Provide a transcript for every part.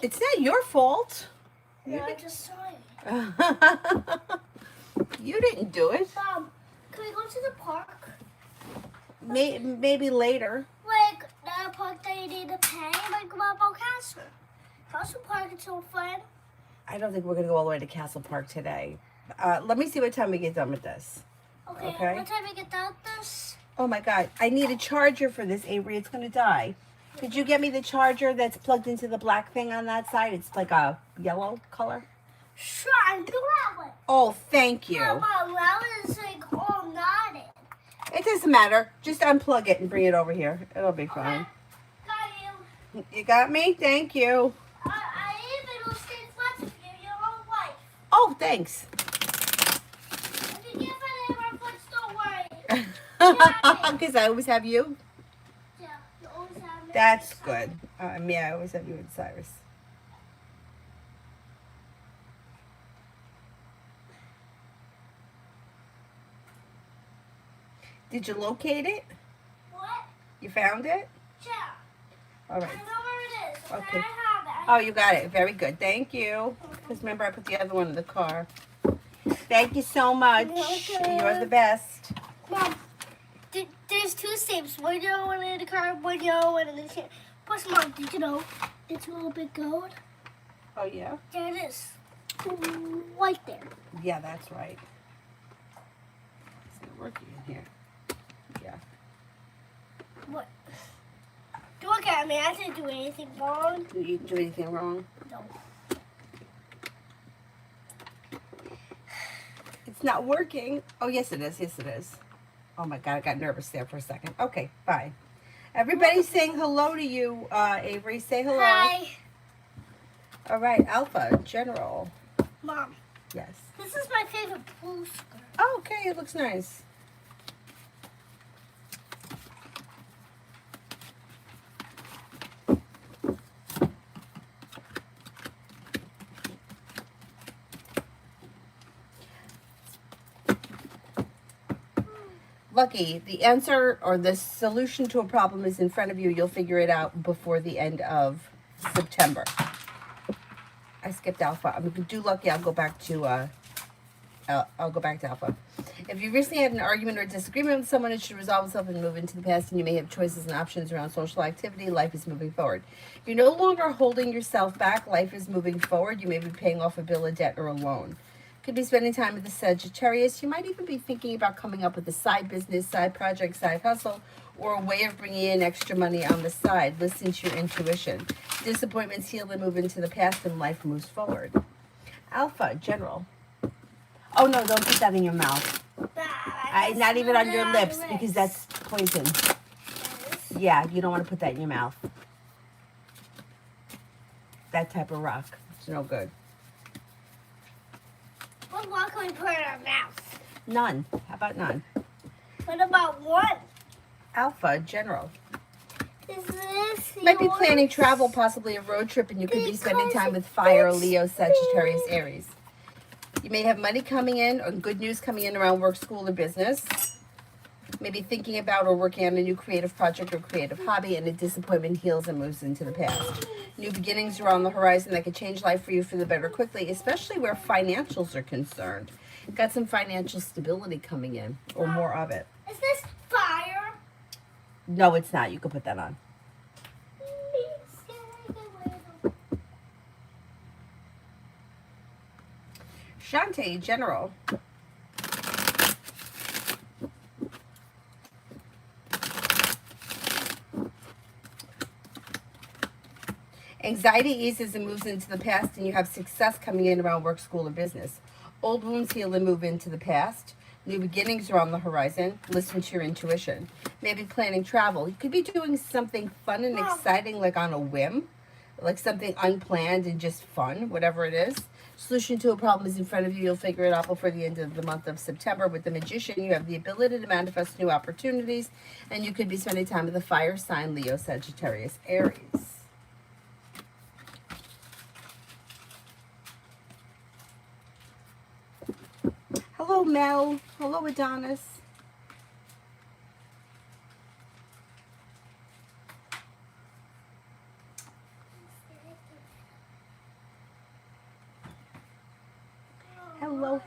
It's not your fault. No, I just saw it. You didn't do it. Mom, can we go to the park? Maybe later. Like the park that you need to pay, like Marble Castle. Castle Park is so fun. I don't think we're going to go all the way to Castle Park today. Let me see what time we get done with this. Okay. What time we get done with this? Oh my God. I need a charger for this, Avery. It's going to die. Could you get me the charger that's plugged into the black thing on that side? It's like a yellow color. Sure, I can do that one. Oh, thank you. Yeah, Mom, that was like all knotted. It doesn't matter. Just unplug it and bring it over here. It'll be fine. Got you. You got me? Thank you. I even will stay flat with you, your own wife. Oh, thanks. If you give any of our foots, don't worry. Because I always have you. Yeah, you always have me. That's good. Yeah, I always have you and Cyrus. Did you locate it? What? You found it? Yeah. All I right. know where it is. Okay. I have it. Oh, you got it. Very good. Thank you. Because remember, I put the other one in the car. Thank you so much. You're the best. Mom, there's two stamps. One yellow, one in the car, one yellow, one in the stamp. Plus, Mom, did you know it's a little bit gold? Oh, yeah? There it is. Right there. Yeah, that's right. It's not working in here. Yeah. What? Don't look at me. I didn't do anything wrong. You didn't do anything wrong? No. It's not working. Oh, yes, it is. Yes, it is. Oh, my God. I got nervous there for a second. Okay, bye. Everybody's saying hello to you, Avery. Say hello. Hi. All right, Alpha, General. Mom, Yes. this is my favorite blue skirt. Oh, okay. It looks nice. Lucky, the answer or the solution to a problem is in front of you. You'll figure it out before the end of September. I skipped Alpha. I'm gonna do Lucky. I'll go back to Alpha. If you recently had an argument or disagreement with someone, it should resolve itself and move into the past, and you may have choices and options around social activity. Life is moving forward. You're no longer holding yourself back. Life is moving forward. You may be paying off a bill, a debt, or a loan. Could be spending time with the Sagittarius. You might even be thinking about coming up with a side business, side project, side hustle, or a way of bringing in extra money on the side. Listen to your intuition. Disappointments heal and move into the past, and life moves forward. Alpha, General. Oh, no, don't put that in your mouth. Not even on your lips, because that's poison. Yeah, you don't want to put that in your mouth. That type of rock. It's no good. What rock can we put in our mouth? None. How about none? What about one? Alpha, General. Is this Might be yours? planning travel, possibly a road trip, and you could be spending time with Fire, Leo, Sagittarius, Aries. You may have money coming in or good news coming in around work, school, or business. Maybe thinking about or working on a new creative project or creative hobby, and a disappointment heals and moves into the past. New beginnings are on the horizon that could change life for you for the better quickly, especially where financials are concerned. Got some financial stability coming in, or more of it. Is this fire? No, it's not. You can put that on. Shantae, General. Anxiety eases and moves into the past, and you have success coming in around work, school, or business. Old wounds heal and move into the past. New beginnings are on the horizon. Listen to your intuition. Maybe planning travel. You could be doing something fun and exciting, like on a whim, like something unplanned and just fun, whatever it is. Solution to a problem is in front of you. You'll figure it out before the end of the month of September. With the Magician, you have the ability to manifest new opportunities, and you could be spending time with the fire sign, Leo, Sagittarius, Aries. Hello, Mel. Hello, Adonis.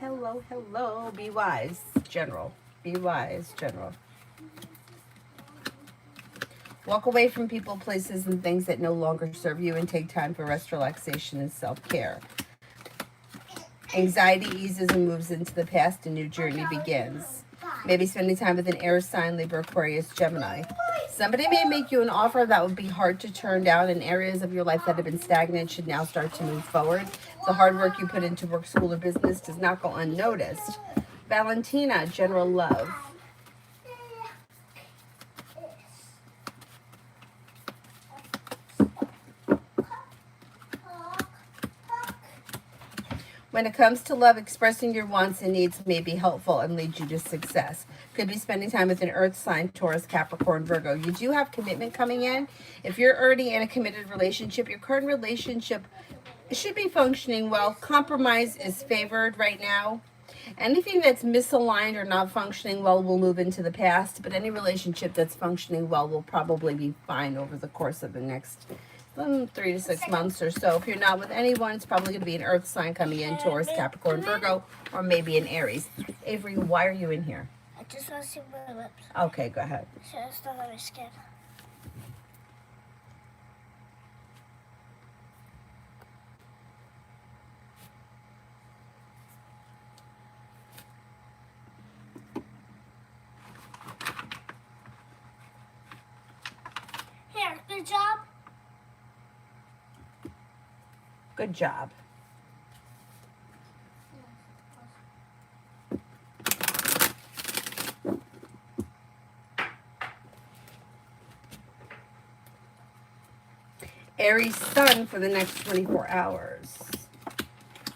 hello. Be wise, general. Be wise, general. Walk away from people, places, and things that no longer serve you and take time for rest, relaxation, and self-care. Anxiety eases and moves into the past. A new journey begins. Maybe spending time with an air sign, Libra, Aquarius, Gemini. Somebody may make you an offer that would be hard to turn down, and areas of your life that have been stagnant should now start to move forward. The hard work you put into work, school, or business does not go unnoticed. Valentina, general love. When it comes to love, expressing your wants and needs may be helpful and lead you to success. Could be spending time with an earth sign, Taurus, Capricorn, Virgo. You do have commitment coming in. If you're already in a committed relationship, your current relationship should be functioning well. Compromise is favored right now. Anything that's misaligned or not functioning well will move into the past, but any relationship that's functioning well will probably be fine over the course of the next 3 to 6 months or so. If you're not with anyone, it's probably going to be an earth sign coming in, Taurus, Capricorn, Virgo, or maybe an Aries. Avery, why are you in here? I just want to see my lips. Okay, go ahead. So it's not on my skin. Here, good job. Good job. Aries sun for the next 24 hours.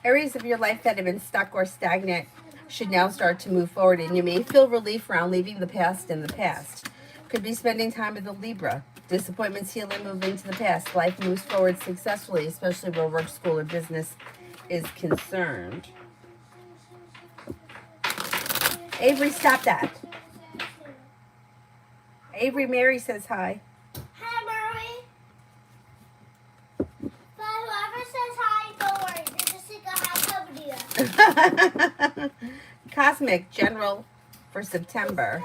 Areas of your life that have been stuck or stagnant should now start to move forward, and you may feel relief around leaving the past in the past. Could be spending time with a Libra. Disappointments heal and move into the past. Life moves forward successfully, especially where work, school, or business is concerned. Avery, stop that. Avery, Mary says hi. Hi, Murray. But whoever says hi, don't worry. They're just like a hi company. Cosmic general for September.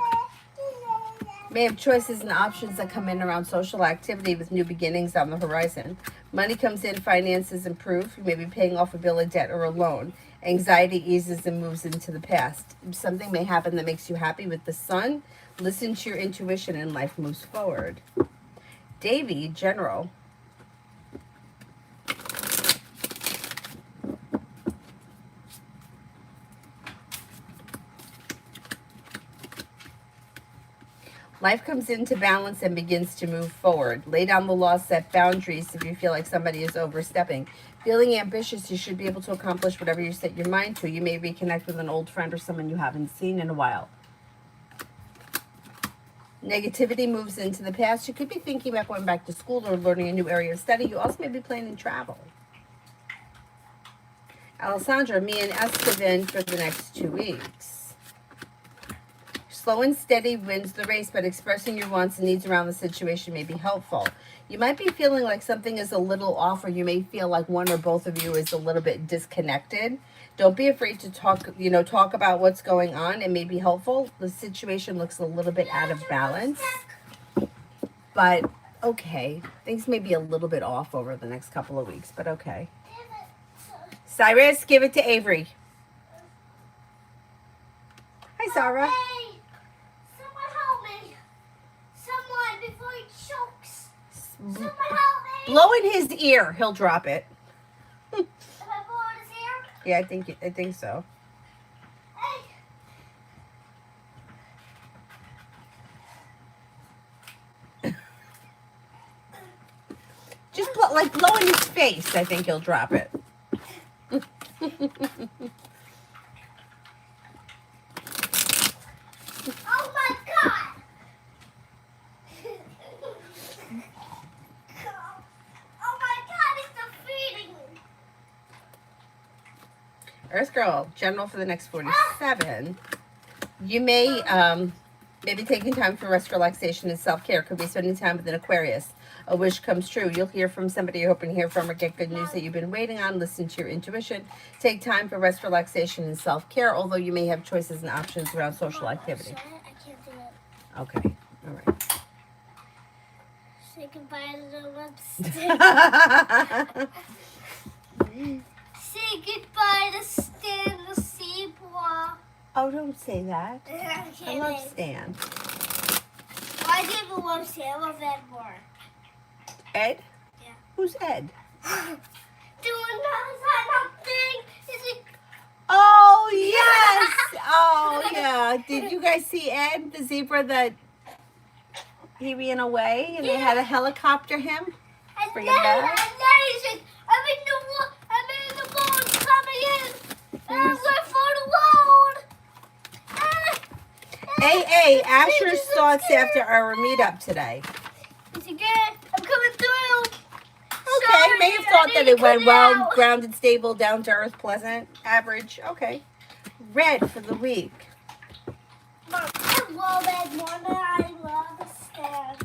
May have choices and options that come in around social activity with new beginnings on the horizon. Money comes in, finances improve. You may be paying off a bill of debt or a loan. Anxiety eases and moves into the past. Something may happen that makes you happy with the sun. Listen to your intuition and life moves forward. Davy, general. Life comes into balance and begins to move forward. Lay down the law, set boundaries if you feel like somebody is overstepping. Feeling ambitious, you should be able to accomplish whatever you set your mind to. You may reconnect with an old friend or someone you haven't seen in a while. Negativity moves into the past. You could be thinking about going back to school or learning a new area of study. You also may be planning travel. Alessandra, me and Esteban for the next 2 weeks. Slow and steady wins the race, but expressing your wants and needs around the situation may be helpful. You might be feeling like something is a little off, or you may feel like one or both of you is a little bit disconnected. Don't be afraid to talk about what's going on. It may be helpful. The situation looks a little bit out of balance, but okay. Things may be a little bit off over the next couple of weeks, but okay. Cyrus, give it to Avery. Hi, Sarah. Hey, someone help me. Someone, before he chokes. Someone help me. Blow in his ear. He'll drop it. If I blow in his ear? Yeah, I think so. Hey. Just blow in his face. I think he'll drop it. Oh my God. Oh my God, it's defeating me. Earth Girl, general for the next 47. You may Maybe taking time for rest, relaxation, and self-care. Could be spending time with an Aquarius. A wish comes true. You'll hear from somebody you're hoping to hear from or get good news that you've been waiting on. Listen to your intuition. Take time for rest, relaxation, and self-care, although you may have choices and options around social activity. I can't do it. Okay. All right. Say goodbye to the lipstick. Say goodbye to Stan the zebra. Oh, don't say that. Okay, I love Stan. Why do you even love Stan? I love Ed more. Ed? Yeah. Who's Ed? Doing that thing. Is it? Oh, yes. Oh, yeah. Did you guys see Ed, the zebra that he ran away and they had to helicopter him? And Bring then, him back? he's like, I'm in the load coming in. And I'm going for the load. Hey, Asher's thoughts after our meetup today. Is it good? I'm coming through. Okay, Sorry, may have I thought need that to it went cut well, out. grounded, stable, down to earth, pleasant, average. Okay. Red for the week. Mom, I love Ed more than I love Stan.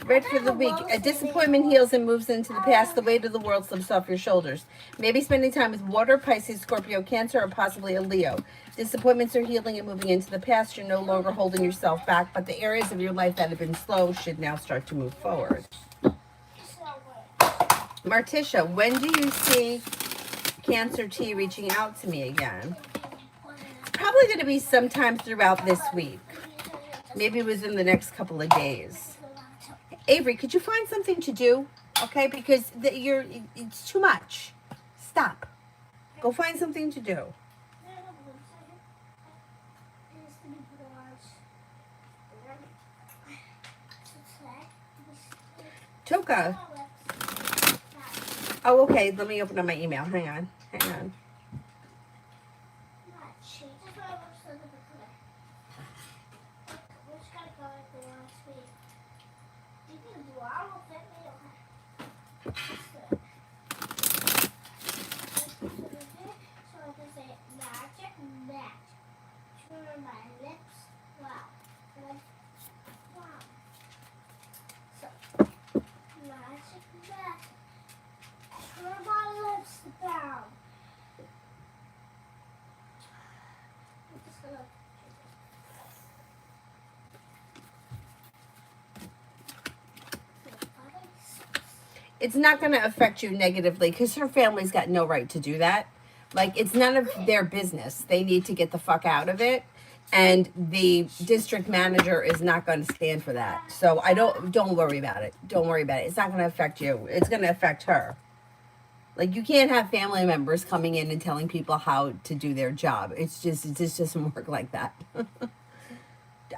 Red for the week. A disappointment heals and moves into the past. The weight of the world slips off your shoulders. Maybe spending time with water, Pisces, Scorpio, Cancer, or possibly a Leo. Disappointments are healing and moving into the past. You're no longer holding yourself back, but the areas of your life that have been slow should now start to move forward. Martisha, when do you see Cancer T reaching out to me again? Probably going to be sometime throughout this week. Maybe within the next couple of days. Avery, could you find something to do? Okay, because it's too much. Stop. Go find something to do. Toka. Oh, okay. Let me open up my email. Hang on. It's not going to affect you negatively because her family's got no right to do that. Like, it's none of their business. They need to get the fuck out of it. And the district manager is not going to stand for that. So don't worry about it. Don't worry about it. It's not going to affect you. It's going to affect her. Like, you can't have family members coming in and telling people how to do their job. It just doesn't work like that.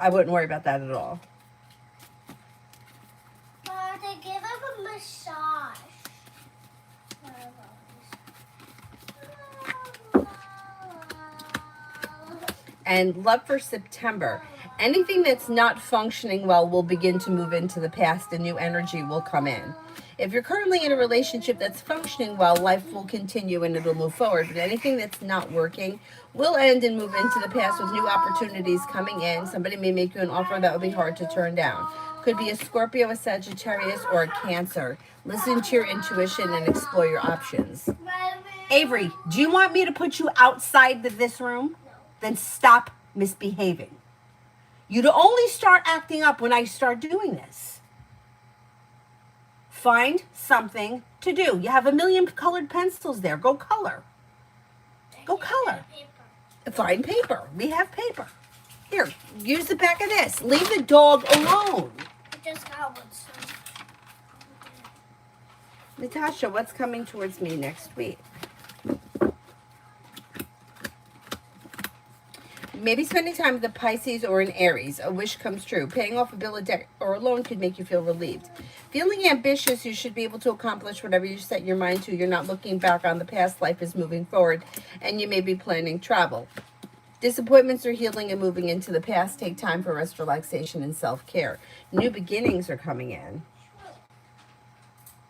I wouldn't worry about that at all. They give him a massage. And love for September. Anything that's not functioning well will begin to move into the past. A new energy will come in. If you're currently in a relationship that's functioning well, life will continue and it'll move forward. But anything that's not working will end and move into the past with new opportunities coming in. Somebody may make you an offer that will be hard to turn down. Could be a Scorpio, a Sagittarius, or a Cancer. Listen to your intuition and explore your options. Avery, do you want me to put you outside this room? Then stop misbehaving. You'd only start acting up when I start doing this. Find something to do. You have a million colored pencils there. Go color. Go color. Find paper. We have paper. Here, use the back of this. Leave the dog alone. I just got one, so. Natasha, what's coming towards me next week? Maybe spending time with a Pisces or an Aries. A wish comes true. Paying off a bill, a debt, or a loan could make you feel relieved. Feeling ambitious, you should be able to accomplish whatever you set your mind to. You're not looking back on the past. Life is moving forward, and you may be planning travel. Disappointments are healing and moving into the past. Take time for rest, relaxation, and self-care. New beginnings are coming in.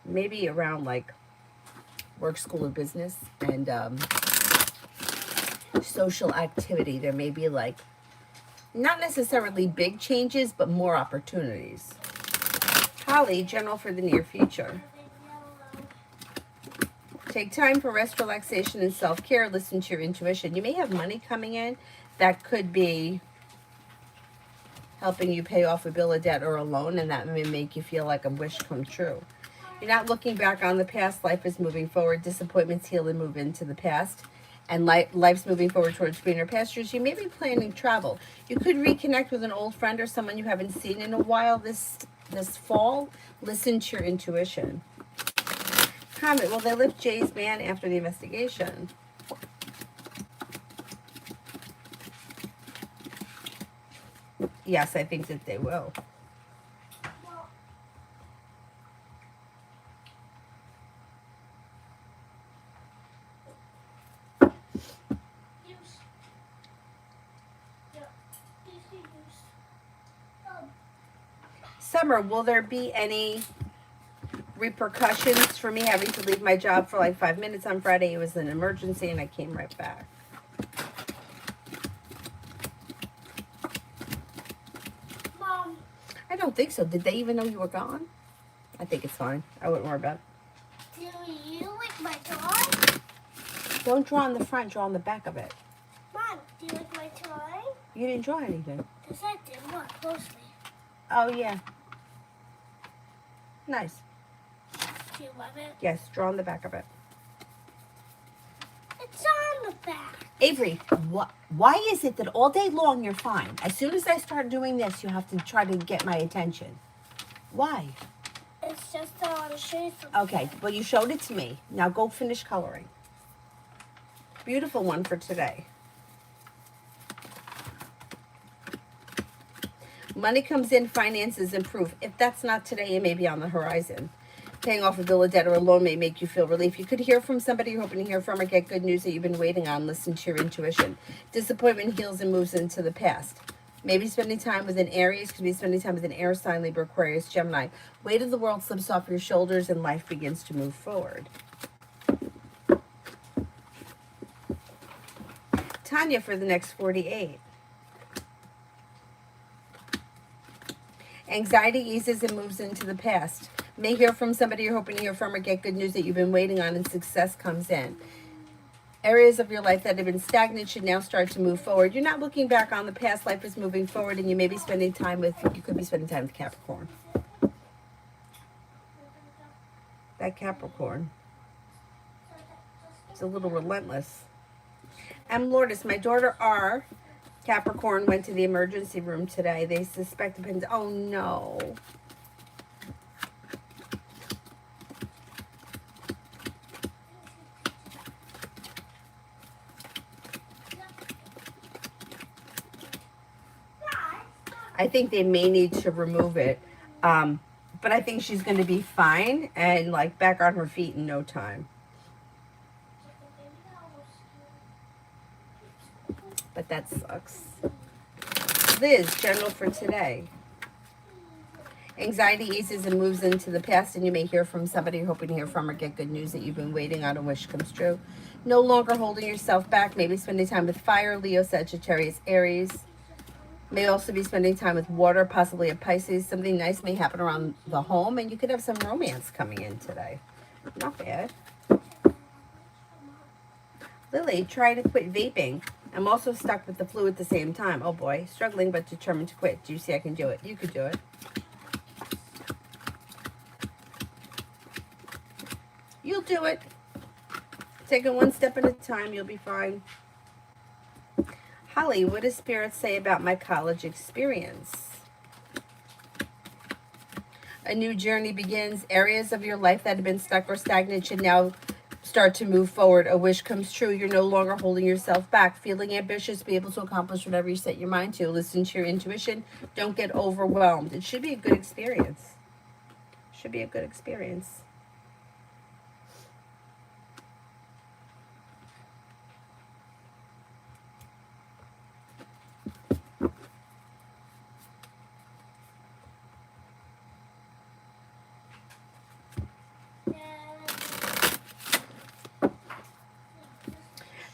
Maybe around like work, school, or business, and social activity. There may be like Not necessarily big changes, but more opportunities. Holly, general for the near future. Take time for rest, relaxation, and self-care. Listen to your intuition. You may have money coming in that could be helping you pay off a bill of debt or a loan, and that may make you feel like a wish come true. You're not looking back on the past. Life is moving forward. Disappointments heal and move into the past. And life's moving forward towards greener pastures. You may be planning travel. You could reconnect with an old friend or someone you haven't seen in a while this fall. Listen to your intuition. Comment, will they lift Jay's ban after the investigation? Yes, I think that they will. Summer, will there be any repercussions for me having to leave my job for like 5 minutes on Friday? It was an emergency and I came right back. Mom. I don't think so. Did they even know you were gone? I think it's fine. I wouldn't worry about it. Do you like my toy? Don't draw on the front, draw on the back of it. Mom, do you like my toy? You didn't draw anything. Yes, I did. Look closely. Oh, yeah. Nice. Do you love it? Yes, draw on the back of it. It's on the back. Avery, why is it that all day long you're fine? As soon as I start doing this, you have to try to get my attention. Why? It's just I want to show you something. Okay, well, you showed it to me. Now go finish coloring. Beautiful one for today. Money comes in, finances improve. If that's not today, it may be on the horizon. Paying off a bill of debt or a loan may make you feel relief. You could hear from somebody you're hoping to hear from or get good news that you've been waiting on. Listen to your intuition. Disappointment heals and moves into the past. Maybe spending time with an Aries, could be spending time with an air sign, Libra, Aquarius, Gemini. Weight of the world slips off your shoulders and life begins to move forward. Tanya for the next 48. Anxiety eases and moves into the past. May hear from somebody you're hoping to hear from or get good news that you've been waiting on, and success comes in. Areas of your life that have been stagnant should now start to move forward. You're not looking back on the past. Life is moving forward, and you may be spending time with, you could be spending time with Capricorn. That Capricorn is a little relentless. M. Lourdes, my daughter R, Capricorn, went to the emergency room today. They suspect appendicitis. Oh, no. I think they may need to remove it. But I think she's going to be fine and like back on her feet in no time. But that sucks. Liz, general for today. Anxiety eases and moves into the past, and you may hear from somebody you're hoping to hear from or get good news that you've been waiting on. A wish comes true. No longer holding yourself back. Maybe spending time with fire, Leo, Sagittarius, Aries. May also be spending time with water, possibly a Pisces. Something nice may happen around the home, and you could have some romance coming in today. Not bad. Lily, try to quit vaping. I'm also stuck with the flu at the same time. Oh boy, struggling but determined to quit. Do you see I can do it? You could do it. You'll do it. Take it one step at a time. You'll be fine. Holly, what does Spirit say about my college experience? A new journey begins. Areas of your life that have been stuck or stagnant should now start to move forward. A wish comes true. You're no longer holding yourself back. Feeling ambitious, be able to accomplish whatever you set your mind to. Listen to your intuition. Don't get overwhelmed. It should be a good experience. Should be a good experience.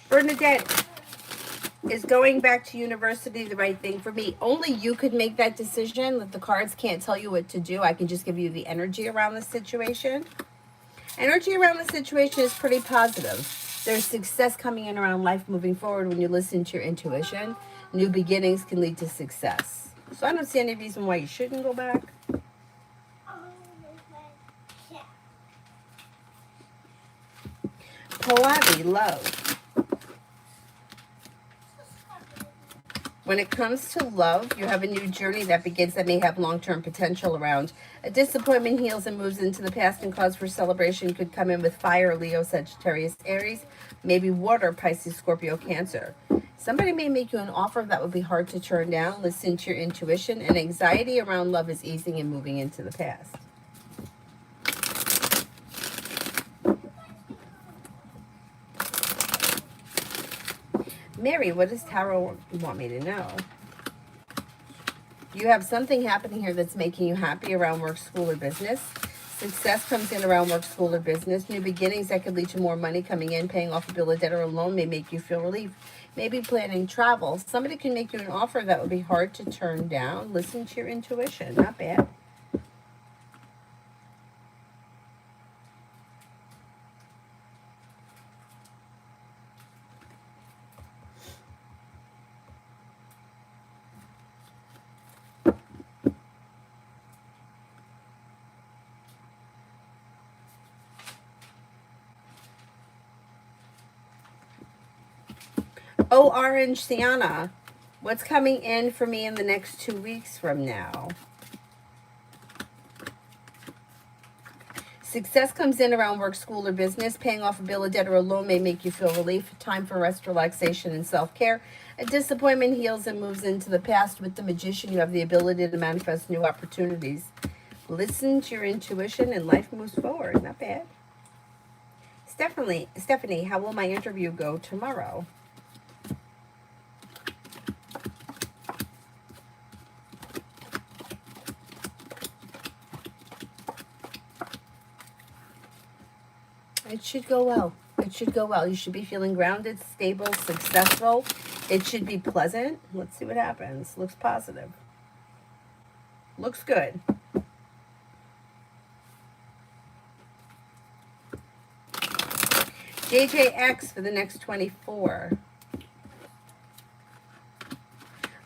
Bernadette, Is going back to university the right thing for me? Only you could make that decision. That the cards can't tell you what to do. I can just give you the energy around the situation. Energy around the situation is pretty positive. There's success coming in around life moving forward when you listen to your intuition. New beginnings can lead to success. So I don't see any reason why you shouldn't go back. Pallavi, love. When it comes to love, you have a new journey that begins that may have long-term potential around. A disappointment heals and moves into the past, and cause for celebration could come in with fire, Leo, Sagittarius, Aries, maybe water, Pisces, Scorpio, Cancer. Somebody may make you an offer that would be hard to turn down. Listen to your intuition, and anxiety around love is easing and moving into the past. Mary, what does tarot want me to know? You have something happening here that's making you happy around work, school, or business. Success comes in around work, school, or business. New beginnings that could lead to more money coming in. Paying off a bill, a debt, or a loan may make you feel relief. Maybe planning travel. Somebody can make you an offer that would be hard to turn down. Listen to your intuition. Not bad. Oh, Orange Sienna, what's coming in for me in the next 2 weeks from now? Success comes in around work, school, or business. Paying off a bill, a debt, or a loan may make you feel relief. Time for rest, relaxation, and self-care. A disappointment heals and moves into the past. With the Magician, you have the ability to manifest new opportunities. Listen to your intuition and life moves forward. Not bad. Stephanie, how will my interview go tomorrow? It should go well. It should go well. You should be feeling grounded, stable, successful. It should be pleasant. Let's see what happens. Looks positive. Looks good. JJX for the next 24.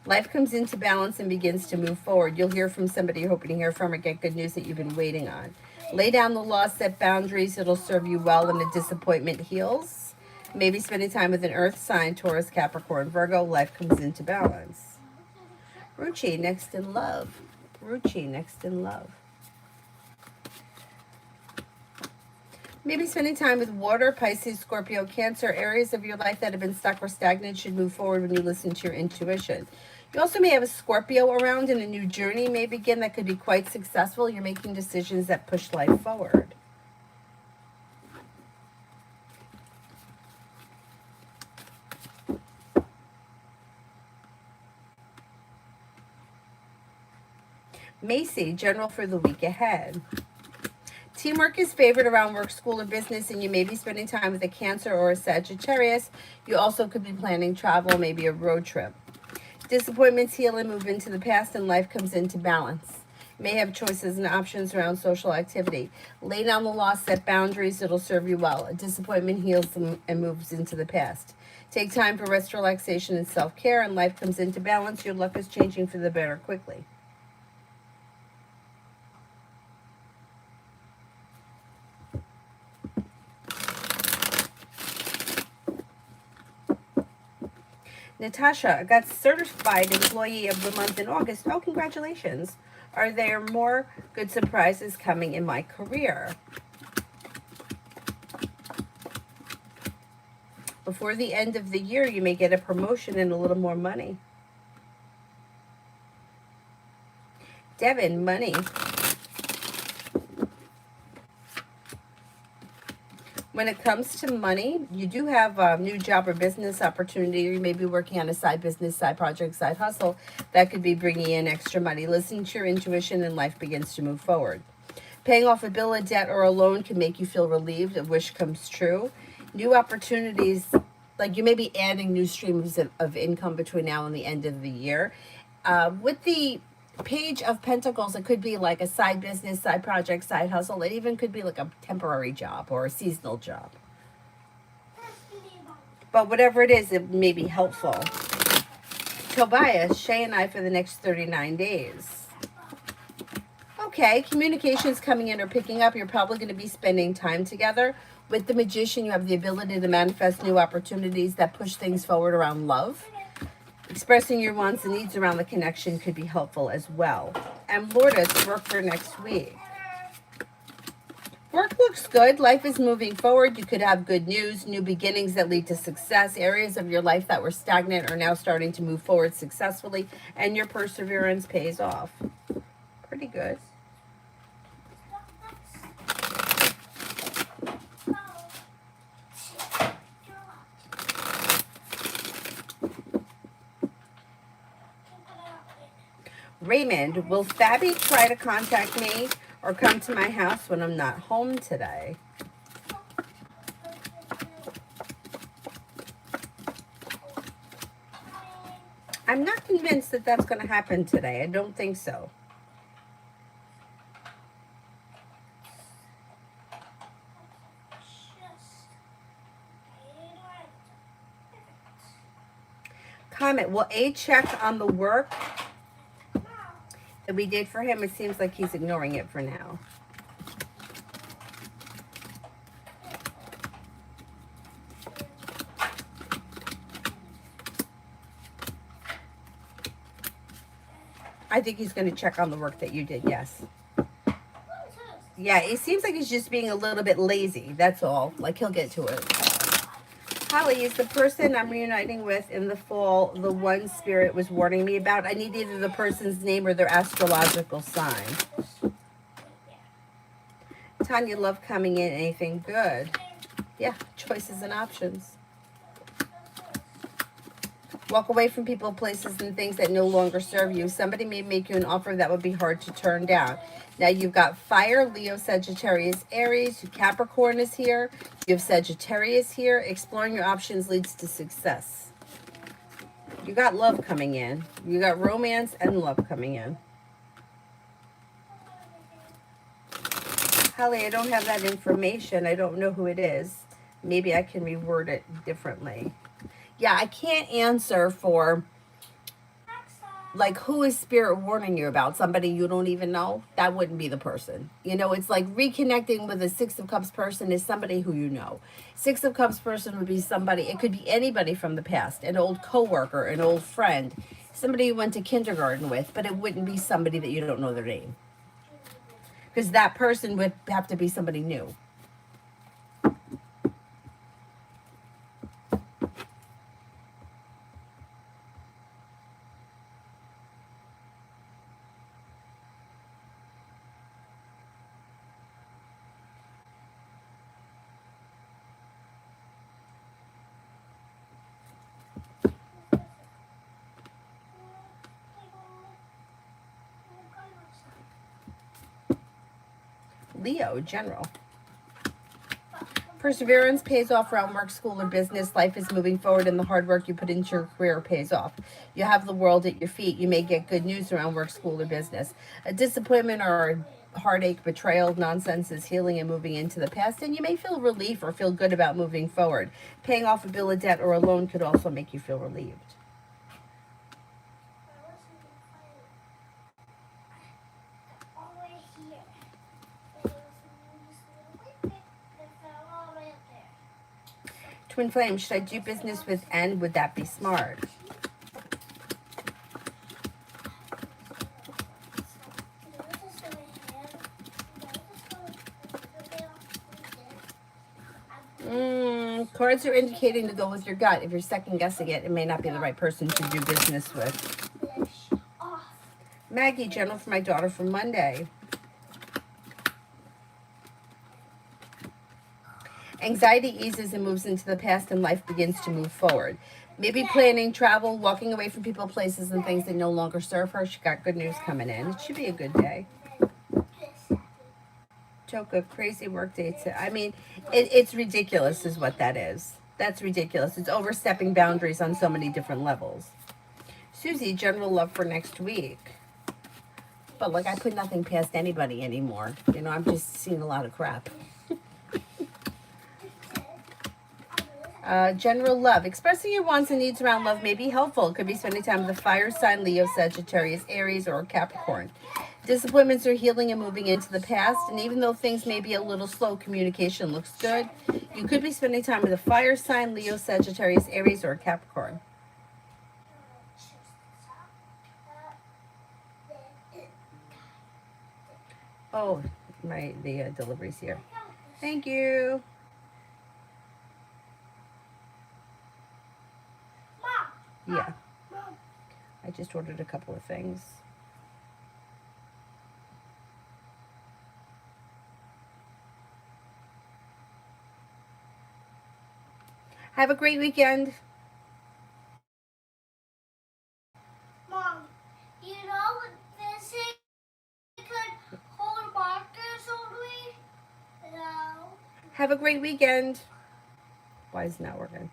Life comes into balance and begins to move forward. You'll hear from somebody you're hoping to hear from or get good news that you've been waiting on. Lay down the law, set boundaries. It'll serve you well, and a disappointment heals. Maybe spending time with an earth sign, Taurus, Capricorn, Virgo. Life comes into balance. Ruchi, next in love. Ruchi, next in love. Maybe spending time with water, Pisces, Scorpio, Cancer. Areas of your life that have been stuck or stagnant should move forward when you listen to your intuition. You also may have a Scorpio around, and a new journey may begin that could be quite successful. You're making decisions that push life forward. Macy, general for the week ahead. Teamwork is favored around work, school, or business, and you may be spending time with a Cancer or a Sagittarius. You also could be planning travel, maybe a road trip. Disappointments heal and move into the past, and life comes into balance. You may have choices and options around social activity. Lay down the law, set boundaries. It'll serve you well. A disappointment heals and moves into the past. Take time for rest, relaxation, and self-care, and life comes into balance. Your luck is changing for the better quickly. Natasha, got certified employee of the month in August. Oh, congratulations. Are there more good surprises coming in my career? Before the end of the year, you may get a promotion and a little more money. Devin, money. When it comes to money, you do have a new job or business opportunity, or you may be working on a side business, side project, side hustle that could be bringing in extra money. Listen to your intuition and life begins to move forward. Paying off a bill, a debt, or a loan can make you feel relieved. A wish comes true. New opportunities Like you may be adding new streams of income between now and the end of the year. With the Page of Pentacles, it could be like a side business, side project, side hustle. It even could be like a temporary job or a seasonal job. But whatever it is, it may be helpful. Tobias, Shay and I for the next 39 days. Okay, communications coming in or picking up. You're probably going to be spending time together. With the Magician, you have the ability to manifest new opportunities that push things forward around love. Expressing your wants and needs around the connection could be helpful as well. And Lourdes, work for next week. Work looks good. Life is moving forward. You could have good news, new beginnings that lead to success. Areas of your life that were stagnant are now starting to move forward successfully, and your perseverance pays off. Pretty good. Raymond, will Fabby try to contact me or come to my house when I'm not home today? I'm not convinced that that's going to happen today. I don't think so. Comment, will A check on the work that we did for him? It seems like he's ignoring it for now. I think he's going to check on the work that you did, yes. Yeah, it seems like he's just being a little bit lazy, that's all. Like, he'll get to it. Holly, is the person I'm reuniting with in the fall the one Spirit was warning me about? I need either the person's name or their astrological sign. Tanya, love coming in. Anything good? Yeah, choices and options. Walk away from people, places, and things that no longer serve you. Somebody may make you an offer that would be hard to turn down. Now you've got Fire, Leo, Sagittarius, Aries. Capricorn is here. You have Sagittarius here. Exploring your options leads to success. You got love coming in. You got romance and love coming in. Holly, I don't have that information. I don't know who it is. Maybe I can reword it differently. Yeah, I can't answer for, like, who is Spirit warning you about? Somebody you don't even know? That wouldn't be the person. You know, it's like reconnecting with a Six of Cups person is somebody who you know. Six of Cups person would be somebody, it could be anybody from the past, an old coworker, an old friend, somebody you went to kindergarten with, but it wouldn't be somebody that you don't know their name. Because that person would have to be somebody new. Leo, general. Perseverance pays off around work, school, or business. Life is moving forward, and the hard work you put into your career pays off. You have the world at your feet. You may get good news around work, school, or business. A disappointment or a heartache, betrayal, nonsense is healing and moving into the past, and you may feel relief or feel good about moving forward. Paying off a bill of debt or a loan could also make you feel relieved. Twin Flame, should I do business with N? Would that be smart? Cards are indicating to go with your gut. If you're second guessing it, it may not be the right person to do business with. Maggie, general for my daughter for Monday. Anxiety eases and moves into the past, and life begins to move forward. Maybe planning travel, walking away from people, places, and things that no longer serve her. She got good news coming in. It should be a good day. Joke, crazy work day. I mean, it's ridiculous is what that is. That's ridiculous. It's overstepping boundaries on so many different levels. Susie, general love for next week. But like, I put nothing past anybody anymore. You know, I'm just seeing a lot of crap. General love. Expressing your wants and needs around love may be helpful. It could be spending time with a fire sign, Leo, Sagittarius, Aries, or Capricorn. Disappointments are healing and moving into the past. And even though things may be a little slow, communication looks good. You could be spending time with a fire sign, Leo, Sagittarius, Aries, or Capricorn. Oh, the delivery's here. Thank you. Yeah. I just ordered a couple of things. Have a great weekend. Mom, you know this could hold markers only? No. Have a great weekend. Why is it not working?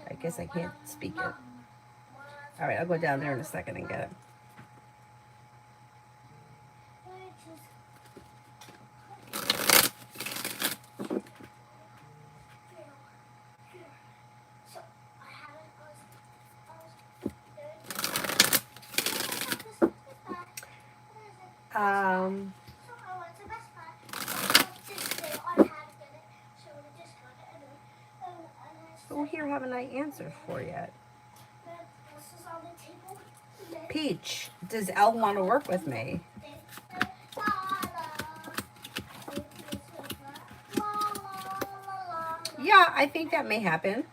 I guess I can't speak it. All right, I'll go down there in a second and get it. Oh, here haven't I answered for yet? Peach, does Elle want to work with me? Yeah, I think that may happen.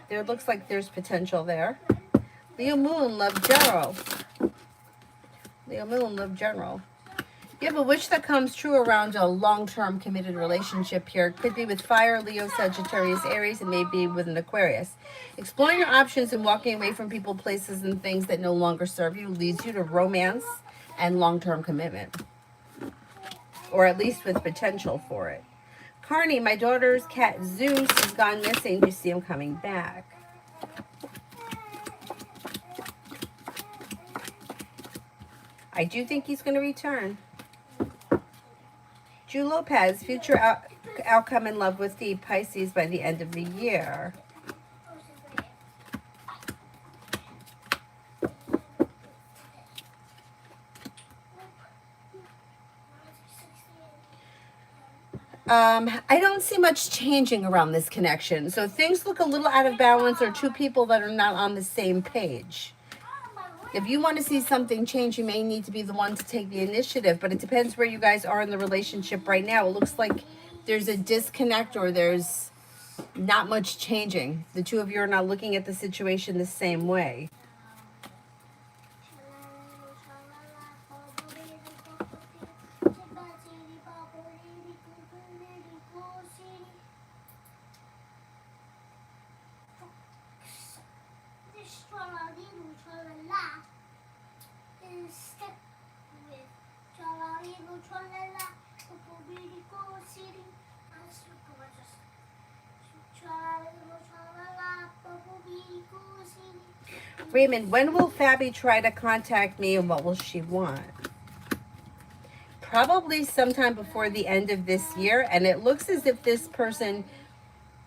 There looks like there's potential there. Leo Moon, love General. Leo Moon, love General. You have a wish that comes true around a long-term committed relationship here. It could be with fire, Leo, Sagittarius, Aries, and maybe with an Aquarius. Exploring your options and walking away from people, places, and things that no longer serve you leads you to romance and long-term commitment. Or at least with potential for it. Carney, my daughter's cat Zeus has gone missing. Do you see him coming back? I do think he's going to return. Drew Lopez, future outcome in love with the Pisces by the end of the year. I don't see much changing around this connection. So things look a little out of balance, or two people that are not on the same page. If you want to see something change, you may need to be the one to take the initiative, but it depends where you guys are in the relationship right now. It looks like there's a disconnect, or there's not much changing. The two of you are not looking at the situation the same way. Raymond, when will Fabi try to contact me, and what will she want? Probably sometime before the end of this year, and it looks as if this person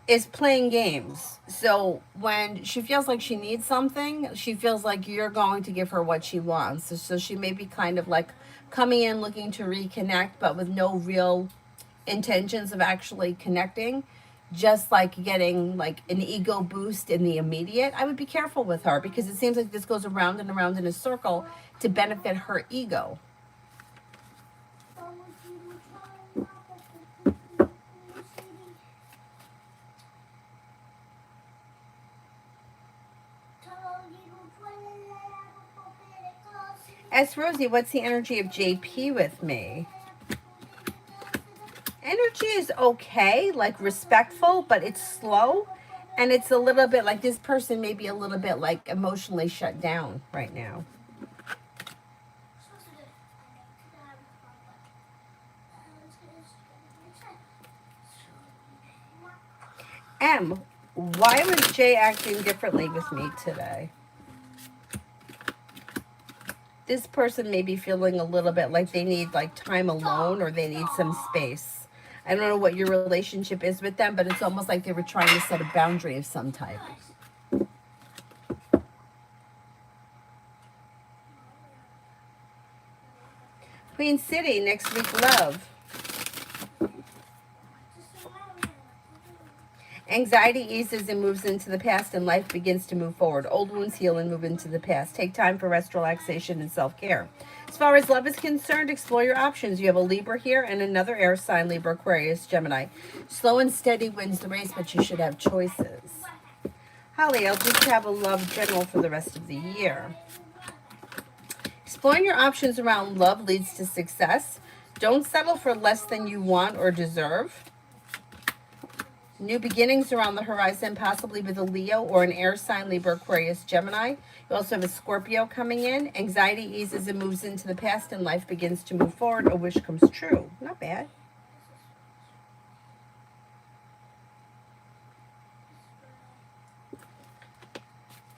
is playing games. So when she feels like she needs something, she feels like you're going to give her what she wants. So she may be kind of like coming in looking to reconnect, but with no real intentions of actually connecting, just like getting like an ego boost in the immediate. I would be careful with her, because it seems like this goes around and around in a circle to benefit her ego. Ask Rosie, what's the energy of JP with me? Energy is okay, like respectful, but it's slow. And it's a little bit like this person may be a little bit like emotionally shut down right now. M, why was Jay acting differently with me today? This person may be feeling a little bit like they need like time alone or they need some space. I don't know what your relationship is with them, but it's almost like they were trying to set a boundary of some type. Queen City, next week, love. Anxiety eases and moves into the past, and life begins to move forward. Old wounds heal and move into the past. Take time for rest, relaxation, and self-care. As far as love is concerned, explore your options. You have a Libra here and another air sign, Libra, Aquarius, Gemini. Slow and steady wins the race, but you should have choices. Holly, I'll just have a love general for the rest of the year. Exploring your options around love leads to success. Don't settle for less than you want or deserve. New beginnings around the horizon, possibly with a Leo or an air sign, Libra, Aquarius, Gemini. You also have a Scorpio coming in. Anxiety eases and moves into the past, and life begins to move forward. A wish comes true. Not bad.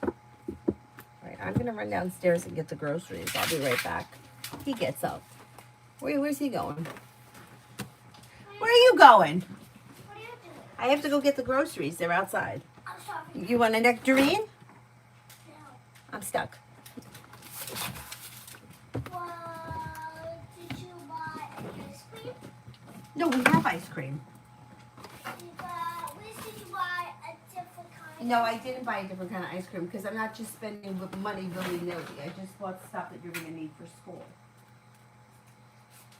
All right, I'm going to run downstairs and get the groceries. I'll be right back. He gets up. Where's he going? Where are you going? I have to go get the groceries. They're outside. You want a nectarine? No. I'm stuck. Well, did you buy ice cream? No, we have ice cream. Did you buy a different kind? No, I didn't buy a different kind of ice cream because I'm not just spending money willy-nilly. I just bought stuff that you're going to need for school.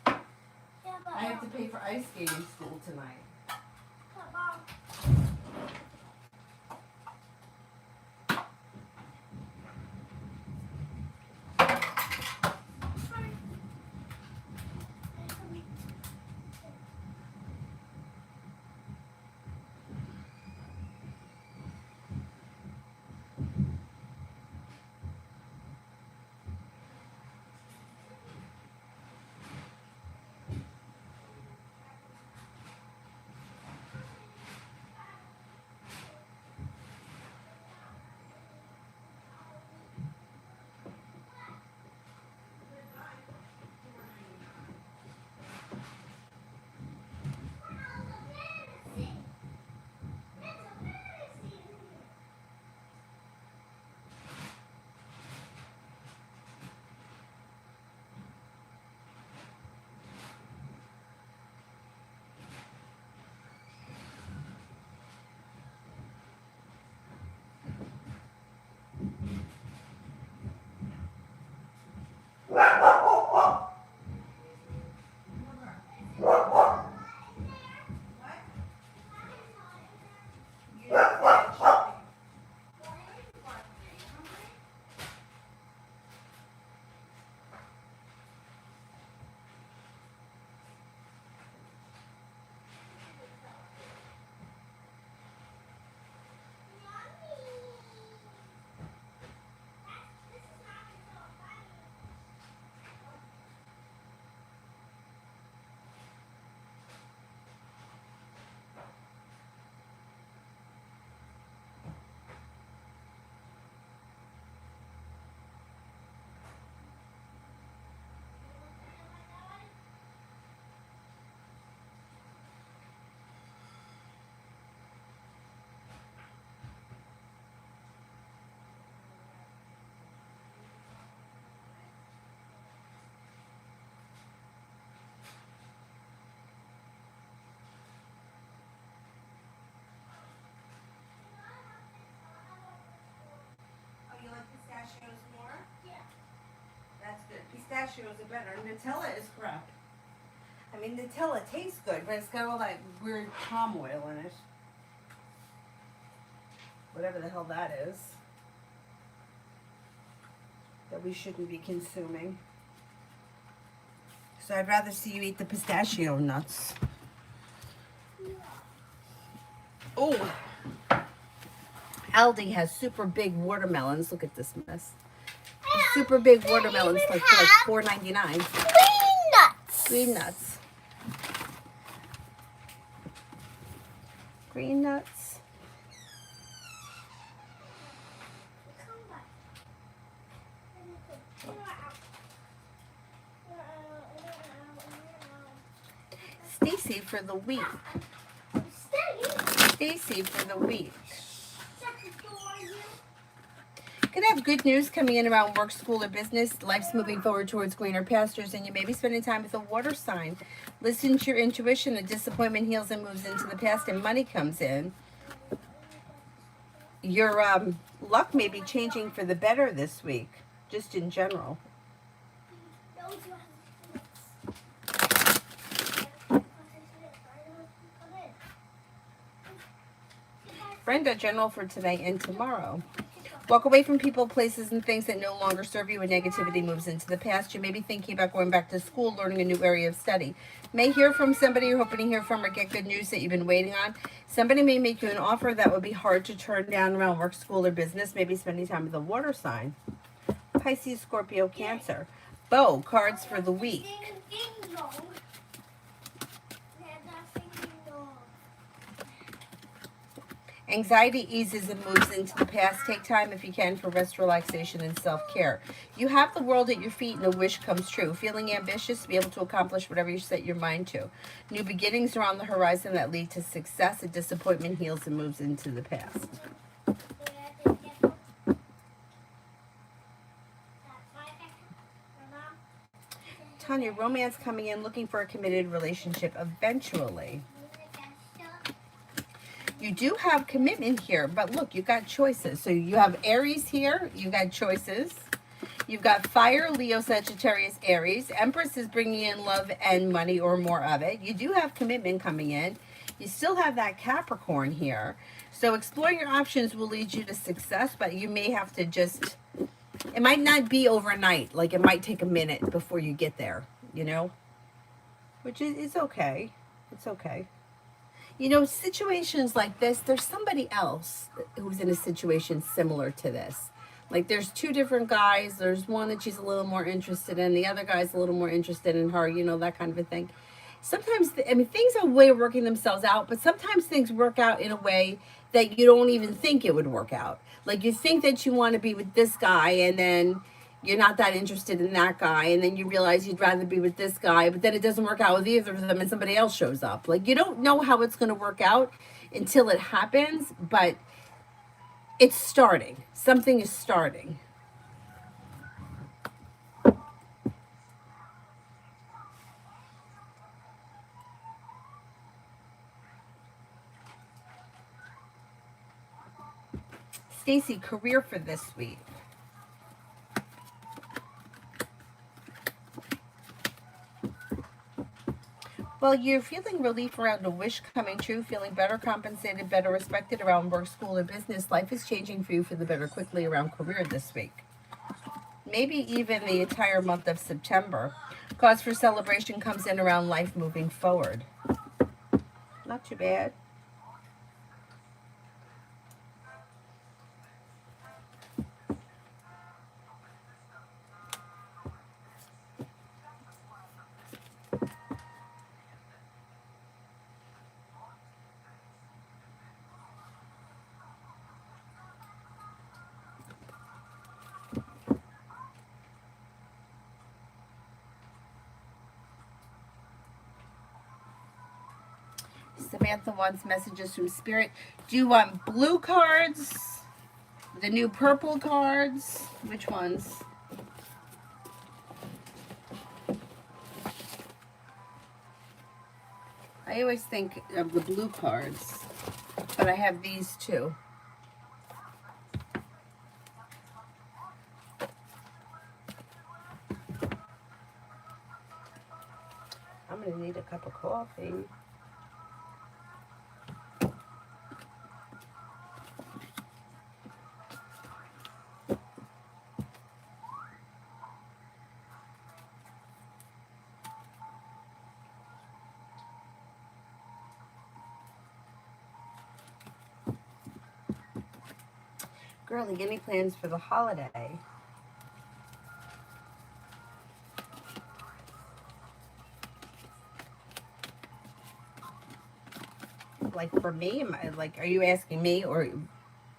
Yeah, but I have to pay for ice skating school tonight. Mom. Pistachios more? Yeah. That's good. Pistachios are better. Nutella is crap. I mean, Nutella tastes good, but it's got all that weird palm oil in it. Whatever the hell that is. That we shouldn't be consuming. So I'd rather see you eat the pistachio nuts. Oh. Aldi has super big watermelons. Look at this mess. The super big watermelons like for like $4.99. Green nuts. Green nuts. Green nuts. Stacy for the week. Stacy for the week. Gonna have good news coming in around work, school, or business. Life's moving forward towards greener pastures, and you may be spending time with a water sign. Listen to your intuition. A disappointment heals and moves into the past, and money comes in. Your luck may be changing for the better this week, just in general. Brenda, general for today and tomorrow. Walk away from people, places, and things that no longer serve you when negativity moves into the past. You may be thinking about going back to school, learning a new area of study. May hear from somebody you're hoping to hear from or get good news that you've been waiting on. Somebody may make you an offer that would be hard to turn down around work, school, or business. Maybe spending time with a water sign. Pisces, Scorpio, Cancer. Bo, cards for the week. Anxiety eases and moves into the past. Take time if you can for rest, relaxation, and self-care. You have the world at your feet and a wish comes true. Feeling ambitious to be able to accomplish whatever you set your mind to. New beginnings are on the horizon that lead to success. A disappointment heals and moves into the past. Tanya, romance coming in, looking for a committed relationship eventually. You do have commitment here, but look, you got choices. So you have Aries here, you got choices. You've got fire, Leo, Sagittarius, Aries. Empress is bringing in love and money or more of it. You do have commitment coming in. You still have that Capricorn here. So exploring your options will lead you to success, but you may have to just, it might not be overnight. Like it might take a minute before you get there, you know, which is okay. It's okay. You know, situations like this, there's somebody else who's in a situation similar to this. Like there's two different guys. There's one that she's a little more interested in. The other guy's a little more interested in her, you know, that kind of a thing. Sometimes, I mean, things are way working themselves out, but sometimes things work out in a way that you don't even think it would work out. Like you think that you want to be with this guy and then you're not that interested in that guy, and then you realize you'd rather be with this guy, but then it doesn't work out with either of them and somebody else shows up. Like you don't know how it's going to work out until it happens, but it's starting. Something is starting. Stacy, career for this week. Well, you're feeling relief around a wish coming true, feeling better compensated, better respected around work, school, or business. Life is changing for you for the better quickly around career this week. Maybe even the entire month of September. Cause for celebration comes in around life moving forward. Not too bad. Samantha wants messages from Spirit. Do you want blue cards? The new purple cards? Which ones? I always think of the blue cards, but I have these too. I'm going to need a cup of coffee. Girlie, any plans for the holiday? Like for me, like, are you asking me, or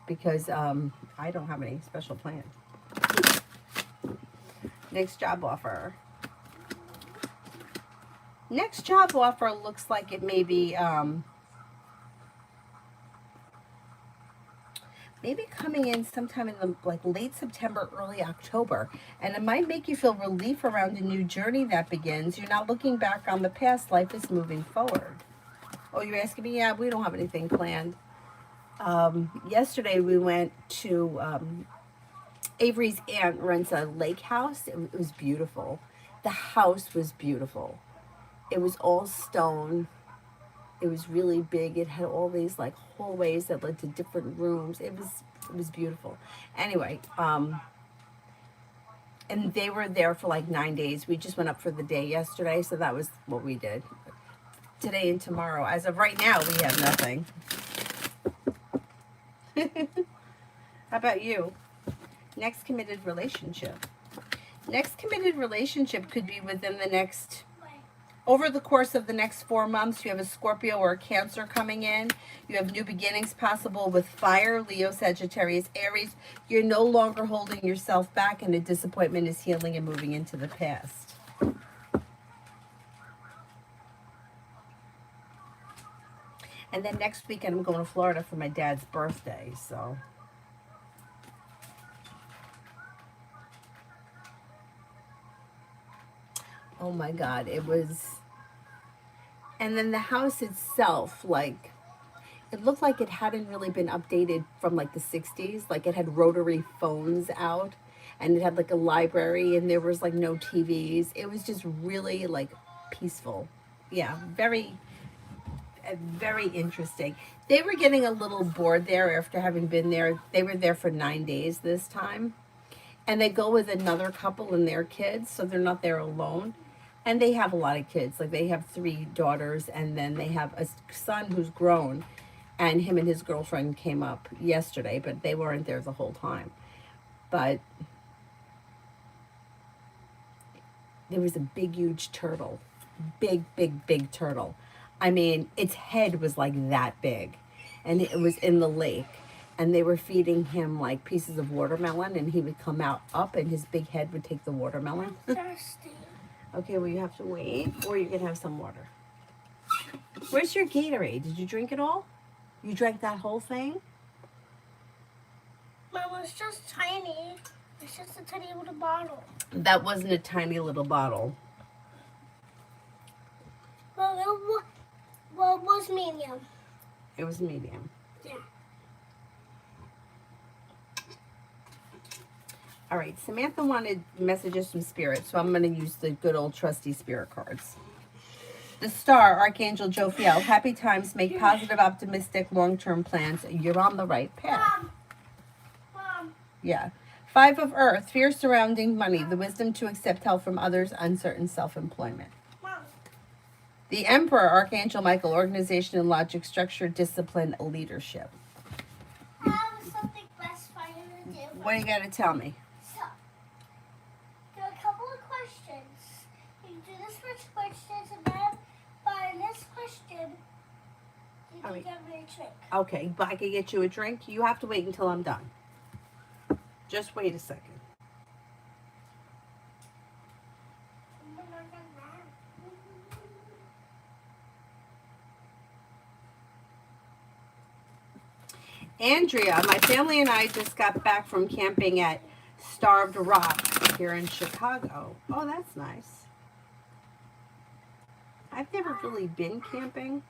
because I don't have any special plans? Next job offer. Next job offer looks like it may be maybe coming in sometime in the like late September, early October. And it might make you feel relief around a new journey that begins. You're not looking back on the past. Life is moving forward. Oh, you're asking me? Yeah, we don't have anything planned. Yesterday we went to Avery's aunt rents a lake house. It was beautiful. The house was beautiful. It was all stone. It was really big. It had all these like hallways that led to different rooms. It was beautiful. Anyway, and they were there for like 9 days. We just went up for the day yesterday, so that was what we did. Today and tomorrow. As of right now, we have nothing. How about you? Next committed relationship. Next committed relationship could be within the next, over the course of the next 4 months. You have a Scorpio or a Cancer coming in. You have new beginnings possible with fire, Leo, Sagittarius, Aries. You're no longer holding yourself back, and a disappointment is healing and moving into the past. And then next weekend, I'm going to Florida for my dad's birthday, so. Oh my God, it was. And then the house itself, like, it looked like it hadn't really been updated from like the 60s. Like it had rotary phones out, and it had like a library, and there was like no TVs. It was just really like peaceful. Yeah, very interesting. They were getting a little bored there after having been there. They were there for 9 days this time. And they go with another couple and their kids, so they're not there alone. And they have a lot of kids. Like they have 3 daughters, and then they have a son who's grown. And him and his girlfriend came up yesterday, but they weren't there the whole time. But there was a big, huge turtle. Big, big, big turtle. I mean, its head was like that big. And it was in the lake. And they were feeding him like pieces of watermelon, and he would come out up, and his big head would take the watermelon. Thirsty. Okay, well, you have to wait, or you can have some water. Where's your Gatorade? Did you drink it all? You drank that whole thing? Mom, it's just tiny. It's just a tiny little bottle. That wasn't a tiny little bottle. Well, it was medium. It was medium. Yeah. All right, Samantha wanted messages from Spirit, so I'm going to use the good old trusty Spirit cards. The Star, Archangel Jophiel, happy times, make positive, optimistic, long-term plans. You're on the right path. Mom. Yeah. 5 of Earth, fear surrounding money, the wisdom to accept help from others, uncertain self-employment. Mom. The Emperor, Archangel Michael, organization and logic, structure, discipline, leadership. I have something best for you to do. What do you got to tell me? So, there are a couple of questions. You do this first question, and then by this question, you can get me a drink. Okay, but I can get you a drink. You have to wait until I'm done. Just wait a second. Andrea, my family and I just got back from camping at Starved Rock here in Chicago. Oh, that's nice. I've never really been camping.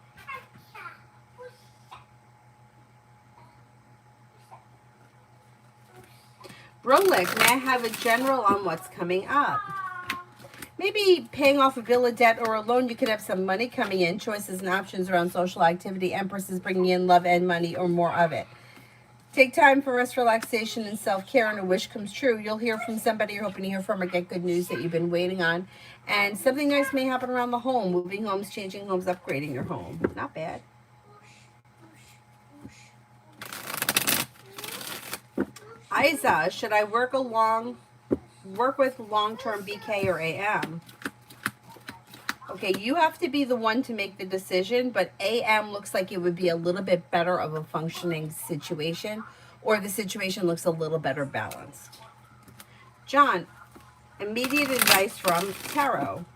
Rolex, may I have a general on what's coming up? Maybe paying off a bill of debt or a loan. You could have some money coming in. Choices and options around social activity. Empress is bringing in love and money, or more of it. Take time for rest, relaxation, and self-care, and a wish comes true. You'll hear from somebody you're hoping to hear from, or get good news that you've been waiting on. And something nice may happen around the home. Moving homes, changing homes, upgrading your home. Not bad. Isa, should I work with long-term BK or AM? Okay, you have to be the one to make the decision, but AM looks like it would be a little bit better of a functioning situation, or the situation looks a little better balanced. John, immediate advice from Tarot.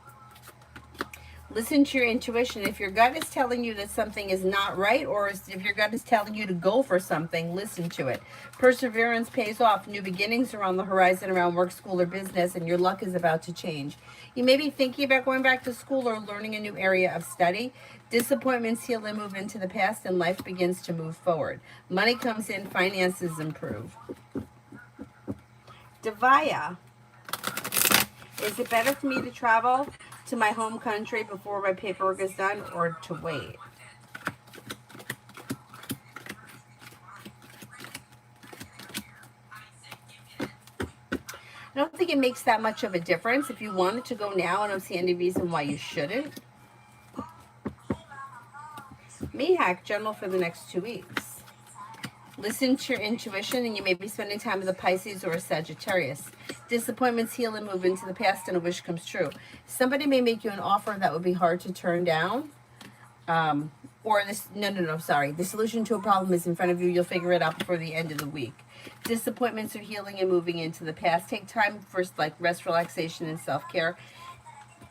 Listen to your intuition. If your gut is telling you that something is not right, or if your gut is telling you to go for something, listen to it. Perseverance pays off. New beginnings are on the horizon around work, school, or business, and your luck is about to change. You may be thinking about going back to school or learning a new area of study. Disappointments heal and move into the past, and life begins to move forward. Money comes in, finances improve. Devaya, is it better for me to travel to my home country before my paperwork is done, or to wait? I don't think it makes that much of a difference. If you wanted to go now, I don't see any reason why you shouldn't. Mihak, general for the next 2 weeks. Listen to your intuition, and you may be spending time with a Pisces or a Sagittarius. Disappointments heal and move into the past, and a wish comes true. Somebody may make you an offer that would be hard to turn down. Or this, no, sorry. The solution to a problem is in front of you. You'll figure it out before the end of the week. Disappointments are healing and moving into the past. Take time for like rest, relaxation, and self-care.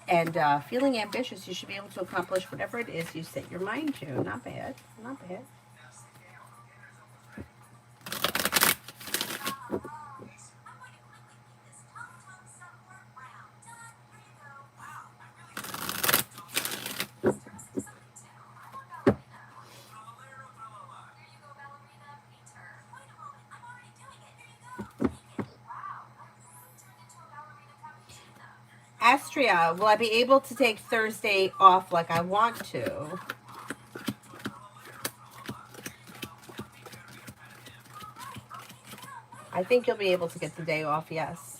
And feeling ambitious, you should be able to accomplish whatever it is you set your mind to. Not bad. Not bad. Astria, will I be able to take Thursday off like I want to? I think you'll be able to get the day off, yes.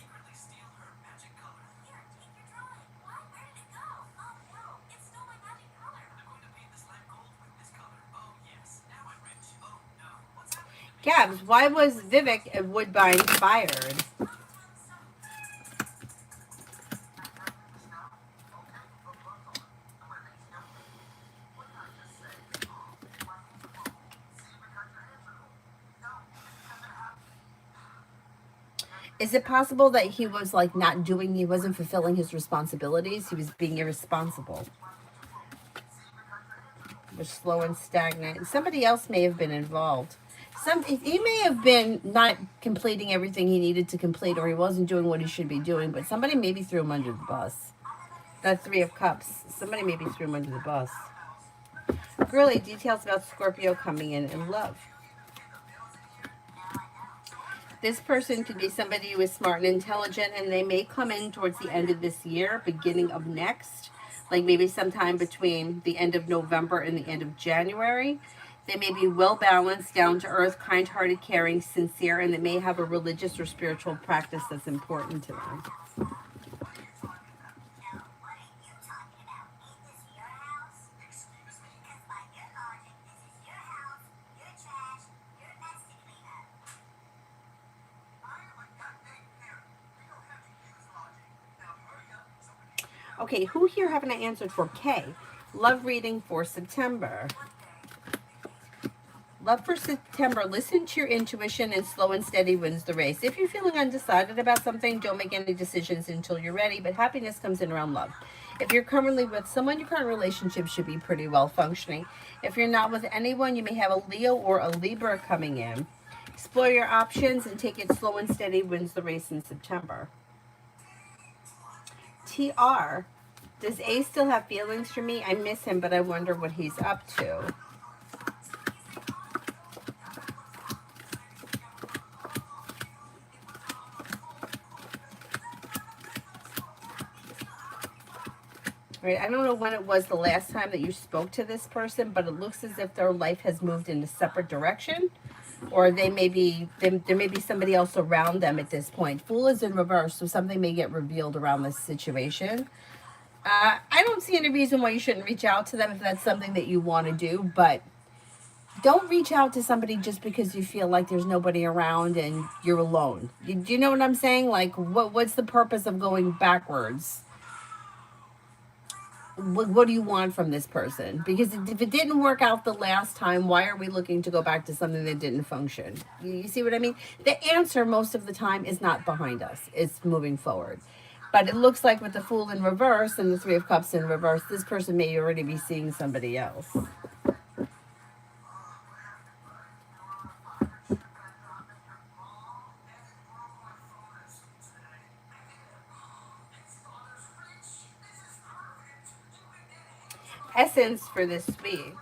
Gabs, why was Vivek at Woodbine fired? Is it possible that he was like not doing, he wasn't fulfilling his responsibilities? He was being irresponsible. Was slow and stagnant. Somebody else may have been involved. He may have been not completing everything he needed to complete, or he wasn't doing what he should be doing, but somebody maybe threw him under the bus. That Three of Cups. Somebody maybe threw him under the bus. Girly, details about Scorpio coming in love. This person could be somebody who is smart and intelligent, and they may come in towards the end of this year, beginning of next, like maybe sometime between the end of November and the end of January. They may be well balanced, down to earth, kind hearted, caring, sincere, and they may have a religious or spiritual practice that's important to them. Okay, who here haven't I answered for? K. Love reading for September. Love for September. Listen to your intuition, and slow and steady wins the race. If you're feeling undecided about something, don't make any decisions until you're ready, but happiness comes in around love. If you're currently with someone, your current relationship should be pretty well functioning. If you're not with anyone, you may have a Leo or a Libra coming in. Explore your options and take it slow and steady wins the race in September. TR, does A still have feelings for me? I miss him, but I wonder what he's up to. Right, I don't know when it was the last time that you spoke to this person, but it looks as if their life has moved in a separate direction, or there may be somebody else around them at this point. Fool is in reverse, so something may get revealed around this situation. I don't see any reason why you shouldn't reach out to them if that's something that you want to do, but don't reach out to somebody just because you feel like there's nobody around and you're alone. Do you know what I'm saying? Like, what's the purpose of going backwards? What do you want from this person? Because if it didn't work out the last time, why are we looking to go back to something that didn't function? You see what I mean? The answer most of the time is not behind us. It's moving forward. But it looks like with the Fool in reverse and the Three of Cups in reverse, this person may already be seeing somebody else. Essence for this week.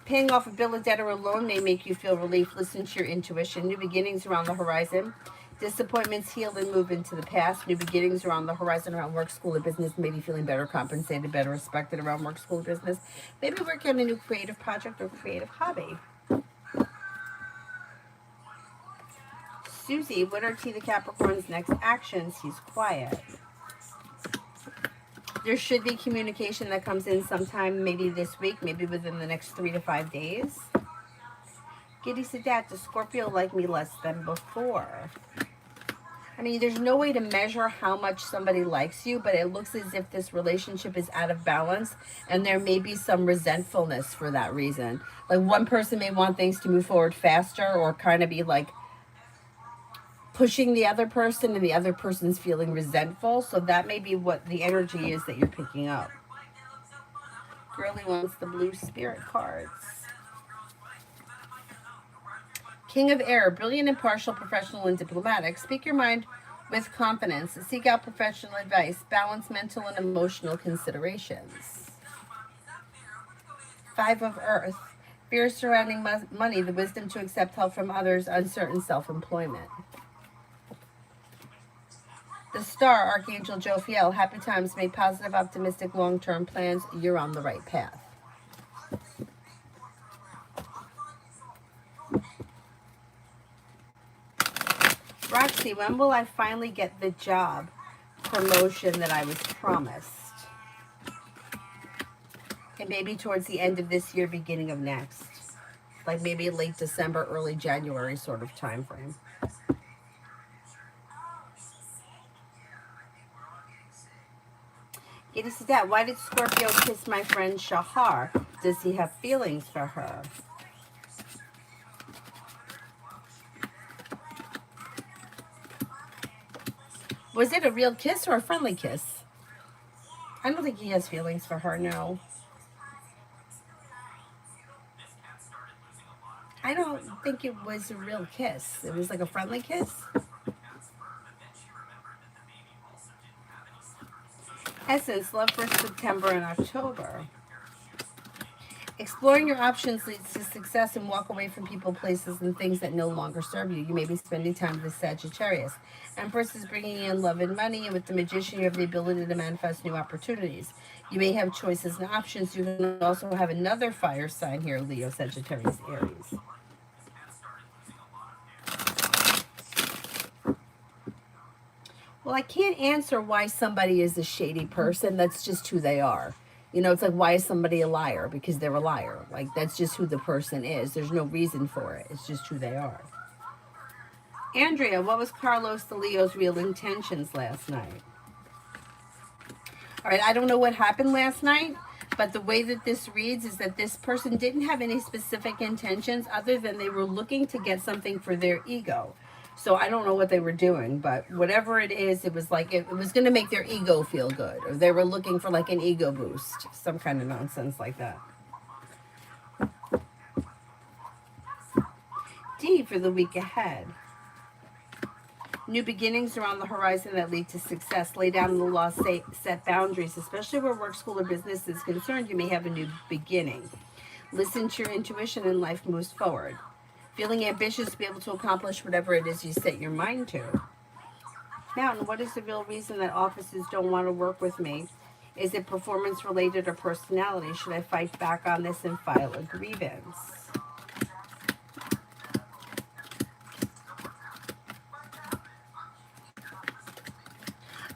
Paying off a bill of debt or a loan may make you feel relief. Listen to your intuition. New beginnings around the horizon. Disappointments heal and move into the past. New beginnings around the horizon around work, school, or business. Maybe feeling better compensated, better respected around work, school, or business. Maybe working on a new creative project or creative hobby. Susie, what are T the Capricorn's next actions? He's quiet. There should be communication that comes in sometime, maybe this week, maybe within the next 3 to 5 days. Giddy Sadat, does Scorpio like me less than before? I mean, there's no way to measure how much somebody likes you, but it looks as if this relationship is out of balance, and there may be some resentfulness for that reason. Like, one person may want things to move forward faster, or kind of be like pushing the other person, and the other person's feeling resentful. So that may be what the energy is that you're picking up. Girly wants the blue spirit cards. King of Air, brilliant, impartial, professional, and diplomatic. Speak your mind with confidence. Seek out professional advice. Balance mental and emotional considerations. Five of Earth, fear surrounding money, the wisdom to accept help from others, uncertain self-employment. The Star, Archangel Jophiel, happy times, make positive, optimistic, long-term plans. You're on the right path. Roxy, when will I finally get the job promotion that I was promised? And maybe towards the end of this year, beginning of next. Like maybe late December, early January sort of time frame. Giddy Sadat, why did Scorpio kiss my friend Shahar? Does he have feelings for her? Was it a real kiss or a friendly kiss? I don't think he has feelings for her, no. I don't think it was a real kiss. It was like a friendly kiss. Essence, love for September and October. Exploring your options leads to success, and walk away from people, places, and things that no longer serve you. You may be spending time with Sagittarius. Empress is bringing in love and money, and with the Magician, you have the ability to manifest new opportunities. You may have choices and options. You can also have another fire sign here, Leo, Sagittarius, Aries. Well, I can't answer why somebody is a shady person. That's just who they are. You know, it's like, why is somebody a liar? Because they're a liar. Like, that's just who the person is. There's no reason for it. It's just who they are. Andrea, what was Carlos the Leo's real intentions last night? All right, I don't know what happened last night, but the way that this reads is that this person didn't have any specific intentions other than they were looking to get something for their ego. So I don't know what they were doing, but whatever it is, it was like it was going to make their ego feel good, or they were looking for like an ego boost, some kind of nonsense like that. D for the week ahead. New beginnings are on the horizon that lead to success. Lay down the law, set boundaries, especially where work, school, or business is concerned. You may have a new beginning. Listen to your intuition and life moves forward. Feeling ambitious to be able to accomplish whatever it is you set your mind to. Mountain, what is the real reason that offices don't want to work with me? Is it performance related or personality? Should I fight back on this and file a grievance?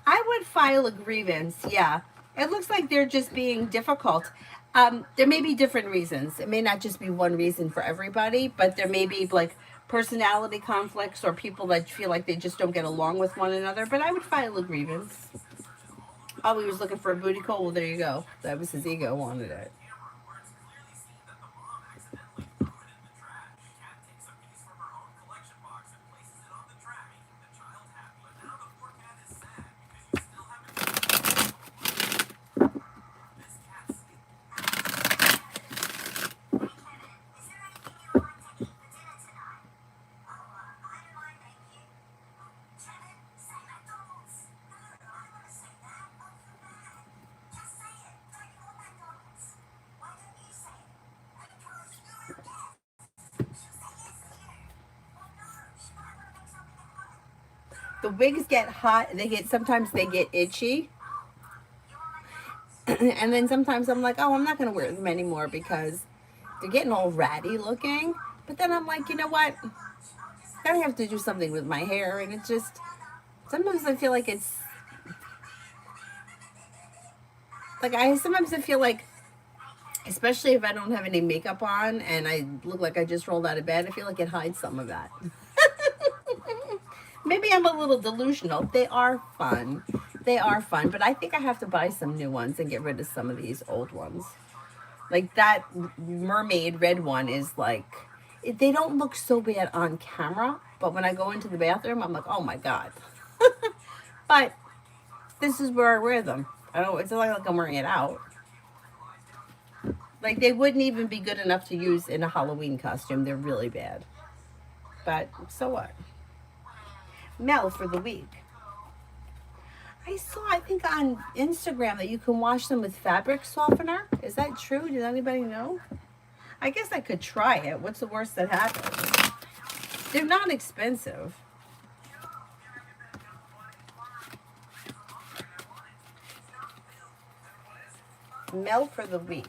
I would file a grievance, yeah. It looks like they're just being difficult. There may be different reasons. It may not just be one reason for everybody, but there may be like personality conflicts or people that feel like they just don't get along with one another. But I would file a grievance. Oh, he was looking for a booty call? Well, there you go. That was his ego wanted it. The wigs get hot. Sometimes they get itchy. And then sometimes I'm like, oh, I'm not going to wear them anymore because they're getting all ratty looking. But then I'm like, you know what? I have to do something with my hair. And it's just, sometimes I feel like it's, sometimes I feel like, especially if I don't have any makeup on and I look like I just rolled out of bed, I feel like it hides some of that. Maybe I'm a little delusional. They are fun. They are fun, but I think I have to buy some new ones and get rid of some of these old ones. Like that mermaid red one is like, they don't look so bad on camera, but when I go into the bathroom, I'm like, oh my God. But this is where I wear them. I don't, it's not like I'm wearing it out. Like they wouldn't even be good enough to use in a Halloween costume. They're really bad. But so what? Mel for the week. I saw, I think on Instagram that you can wash them with fabric softener. Is that true? Does anybody know? I guess I could try it. What's the worst that happens? They're not expensive. Mel for the week.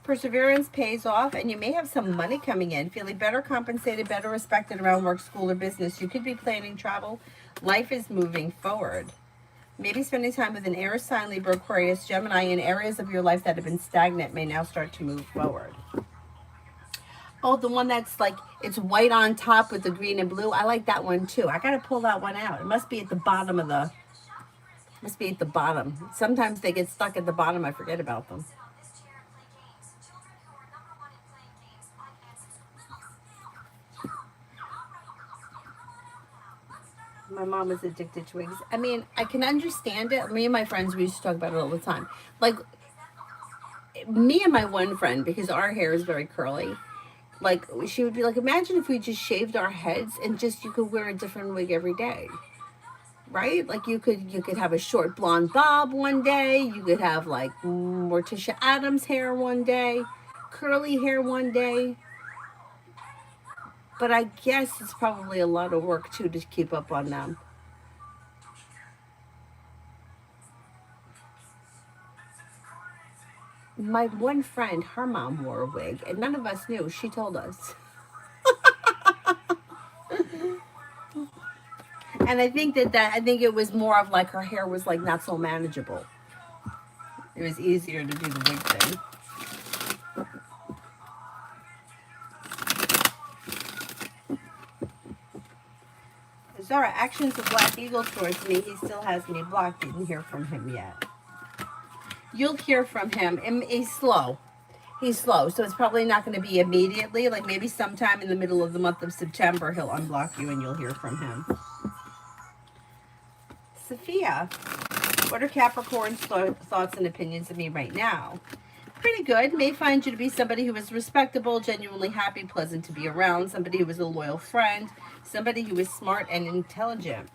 Perseverance pays off, and you may have some money coming in. Feeling better compensated, better respected around work, school, or business. You could be planning travel. Life is moving forward. Maybe spending time with an air sign, Libra, Aquarius, Gemini in areas of your life that have been stagnant may now start to move forward. Oh, the one that's like, it's white on top with the green and blue. I like that one too. I got to pull that one out. It must be at the bottom of the, must be at the bottom. Sometimes they get stuck at the bottom. I forget about them. My mom was addicted to wigs. I mean, I can understand it. Me and my friends, we used to talk about it all the time. Like, me and my one friend, because our hair is very curly, like, she would be like, imagine if we just shaved our heads and just, you could wear a different wig every day. Right? Like, you could have a short blonde bob one day. You could have, like, Morticia Adams hair one day. Curly hair one day. But I guess it's probably a lot of work, too, to keep up on them. My one friend, her mom wore a wig, and none of us knew. She told us. And I think I think it was more of like her hair was like not so manageable. It was easier to do the wig thing. Zara, actions of Black Eagle towards me. He still has me blocked. Didn't hear from him yet. You'll hear from him. And he's slow. He's slow. So it's probably not going to be immediately. Like maybe sometime in the middle of the month of September, he'll unblock you and you'll hear from him. Sophia, what are Capricorn's thoughts and opinions of me right now? Pretty good. May find you to be somebody who is respectable, genuinely happy, pleasant to be around, somebody who is a loyal friend, somebody who is smart and intelligent.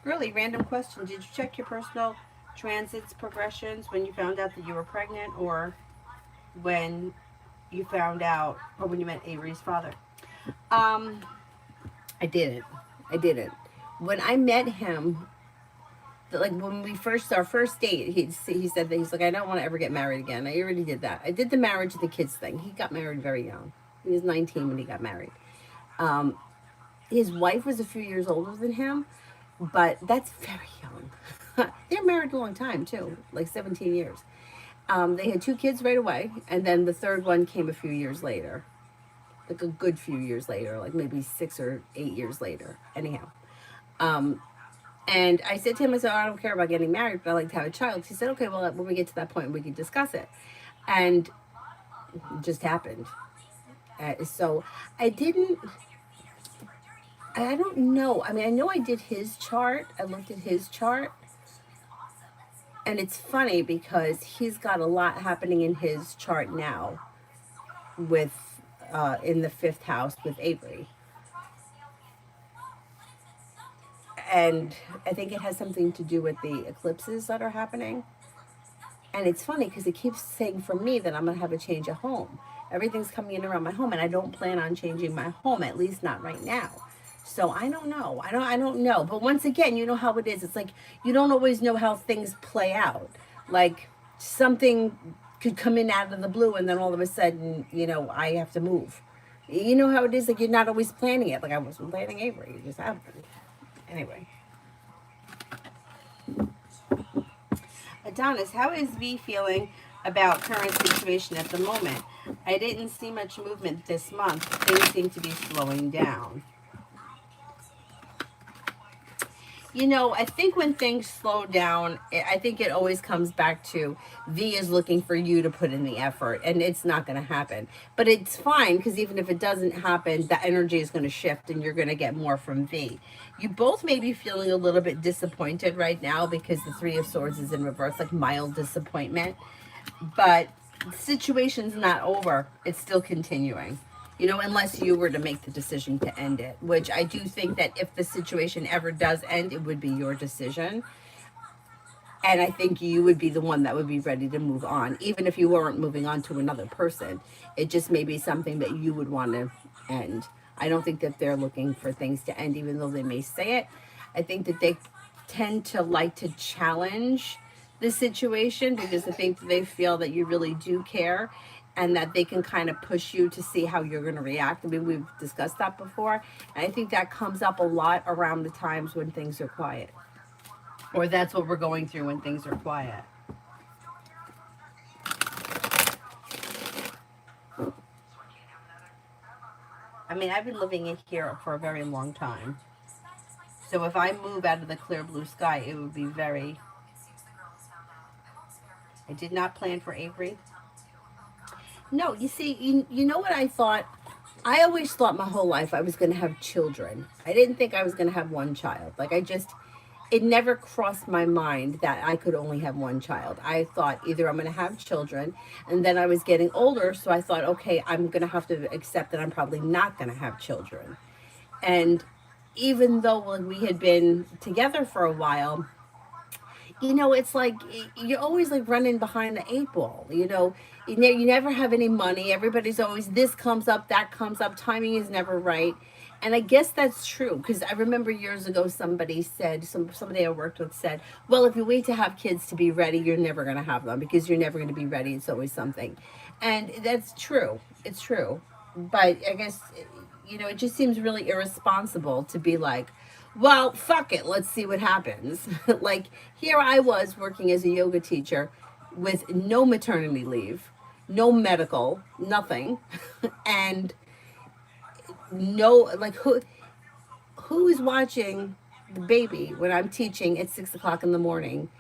Really, random question. Did you check your personal transits, progressions when you found out that you were pregnant or when you found out or when you met Avery's father? I didn't. When I met him, like when we our first date, he said that he's like, I don't want to ever get married again. I already did that. I did the marriage and the kids thing. He got married very young. He was 19 when he got married. His wife was a few years older than him, but that's very young. They're married a long time too, like 17 years. They had 2 kids right away, and then the third one came a few years later, like a good few years later, like maybe 6 or 8 years later. Anyhow. And I said to him, I said, oh, I don't care about getting married, but I like to have a child. He said, okay, well, when we get to that point, we can discuss it. And it just happened. So I don't know. I mean, I know I did his chart. I looked at his chart. And it's funny because he's got a lot happening in his chart now with, in the 5th house with Avery. And I think it has something to do with the eclipses that are happening. And it's funny because it keeps saying for me that I'm going to have a change of home. Everything's coming in around my home, and I don't plan on changing my home, at least not right now. So I don't know. I don't know. But once again, you know how it is. It's like you don't always know how things play out. Like something could come in out of the blue and then all of a sudden, I have to move. You know how it is, like you're not always planning it. Like I wasn't planning Avery. It just happened. Anyway. Adonis, how is V feeling about current situation at the moment? I didn't see much movement this month. Things seem to be slowing down. I think when things slow down, I think it always comes back to V is looking for you to put in the effort, and it's not going to happen. But it's fine because even if it doesn't happen, the energy is going to shift and you're going to get more from V. You both may be feeling a little bit disappointed right now because the Three of Swords is in reverse, like mild disappointment. But the situation's not over, it's still continuing. Unless you were to make the decision to end it, which I do think that if the situation ever does end, it would be your decision. And I think you would be the one that would be ready to move on, even if you weren't moving on to another person. It just may be something that you would want to end. I don't think that they're looking for things to end, even though they may say it. I think that they tend to like to challenge the situation because I think that they feel that you really do care and that they can kind of push you to see how you're going to react. I mean, we've discussed that before. And I think that comes up a lot around the times when things are quiet. Or that's what we're going through when things are quiet. I mean, I've been living in here for a very long time. So if I move out of the clear blue sky, it would be very... I did not plan for Avery. No, you see, you know what I thought? I always thought my whole life I was going to have children. I didn't think I was going to have one child. It never crossed my mind that I could only have one child. I thought either I'm going to have children, and then I was getting older, so I thought, okay, I'm going to have to accept that I'm probably not going to have children. And even though we had been together for a while, it's like you're always like running behind the eight ball. You never have any money. Everybody's always this comes up, that comes up. Timing is never right. And I guess that's true because I remember years ago somebody said, somebody I worked with said, well, if you wait to have kids to be ready, you're never going to have them because you're never going to be ready. It's always something. And that's true. It's true. But I guess, it just seems really irresponsible to be like, well, fuck it, let's see what happens. Like, here I was working as a yoga teacher with no maternity leave, no medical, nothing, and no, like, who is watching the baby when I'm teaching at 6 o'clock in the morning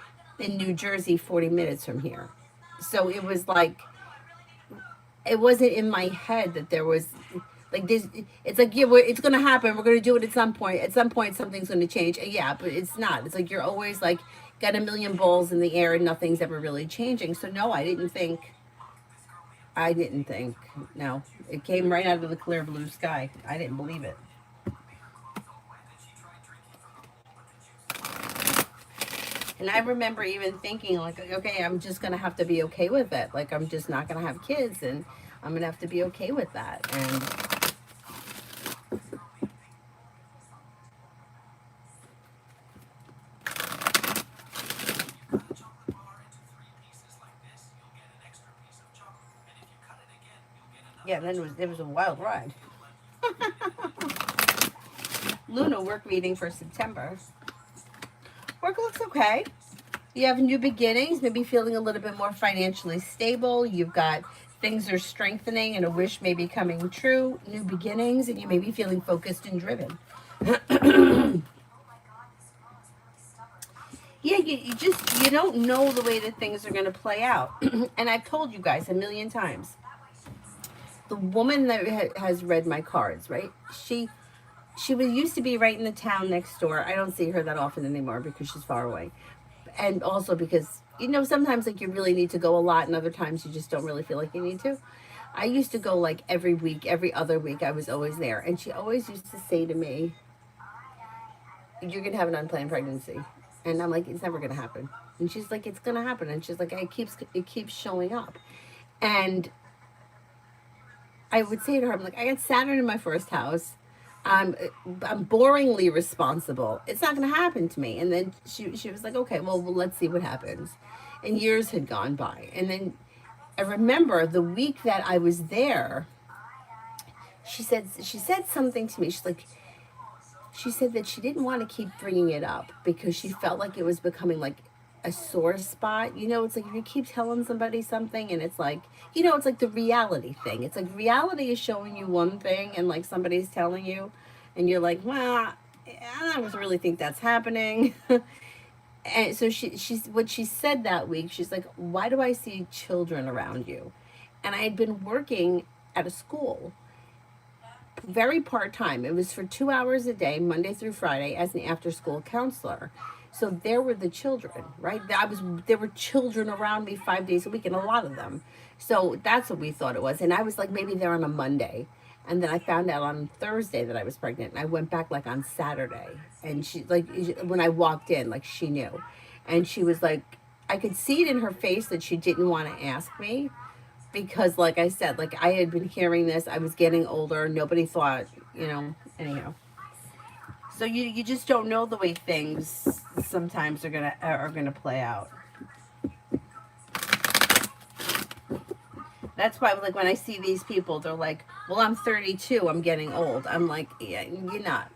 in New Jersey, 40 minutes from here? So it was like, it wasn't in my head that there was like this. It's like, yeah, it's gonna happen, we're gonna do it at some point something's gonna change. Yeah, but it's not. It's like you're always like got a million balls in the air and nothing's ever really changing. So no, I didn't think no, it came right out of the clear blue sky. I didn't believe it. And I remember even thinking like, okay, I'm just gonna have to be okay with it. Like I'm just not gonna have kids, and I'm gonna have to be okay with that. And yeah, then it was a wild ride. Luna work meeting for September. Work looks okay. You have new beginnings, maybe feeling a little bit more financially stable. You've got things are strengthening and a wish may be coming true, new beginnings, and you may be feeling focused and driven. Yeah, you don't know the way that things are going to play out. And I've told you guys a million times. The woman that has read my cards, right? She was used to be right in the town next door. I don't see her that often anymore because she's far away. And also because, sometimes like you really need to go a lot and other times you just don't really feel like you need to. I used to go like every week, every other week. I was always there. And she always used to say to me, you're going to have an unplanned pregnancy. And I'm like, it's never going to happen. And she's like, it's going to happen. And she's like, it keeps showing up. And I would say to her, I'm like, I got Saturn in my first house. I'm I'm boringly responsible. It's not going to happen to me. And then she was like, okay, well, let's see what happens. And years had gone by, and then I remember the week that I was there. She said something to me. She said that she didn't want to keep bringing it up because she felt like it was becoming like a sore spot. You know, it's like if you keep telling somebody something and it's like, it's like the reality thing. It's like reality is showing you one thing and like somebody's telling you and you're like, well, I don't really think that's happening. And so she's what she said that week, she's like, why do I see children around you? And I had been working at a school very part time. It was for 2 hours a day, Monday through Friday, as an after school counselor. So there were the children, right? There were children around me 5 days a week, and a lot of them. So that's what we thought it was. And I was like, maybe they're on a Monday. And then I found out on Thursday that I was pregnant, and I went back like on Saturday. And she like when I walked in, like she knew, and she was like, I could see it in her face that she didn't want to ask me because like I said, like I had been hearing this, I was getting older, nobody thought, anyhow. So you just don't know the way things sometimes are gonna play out. That's why like when I see these people, they're like, well, I'm 32, I'm getting old. I'm like, yeah, you're not.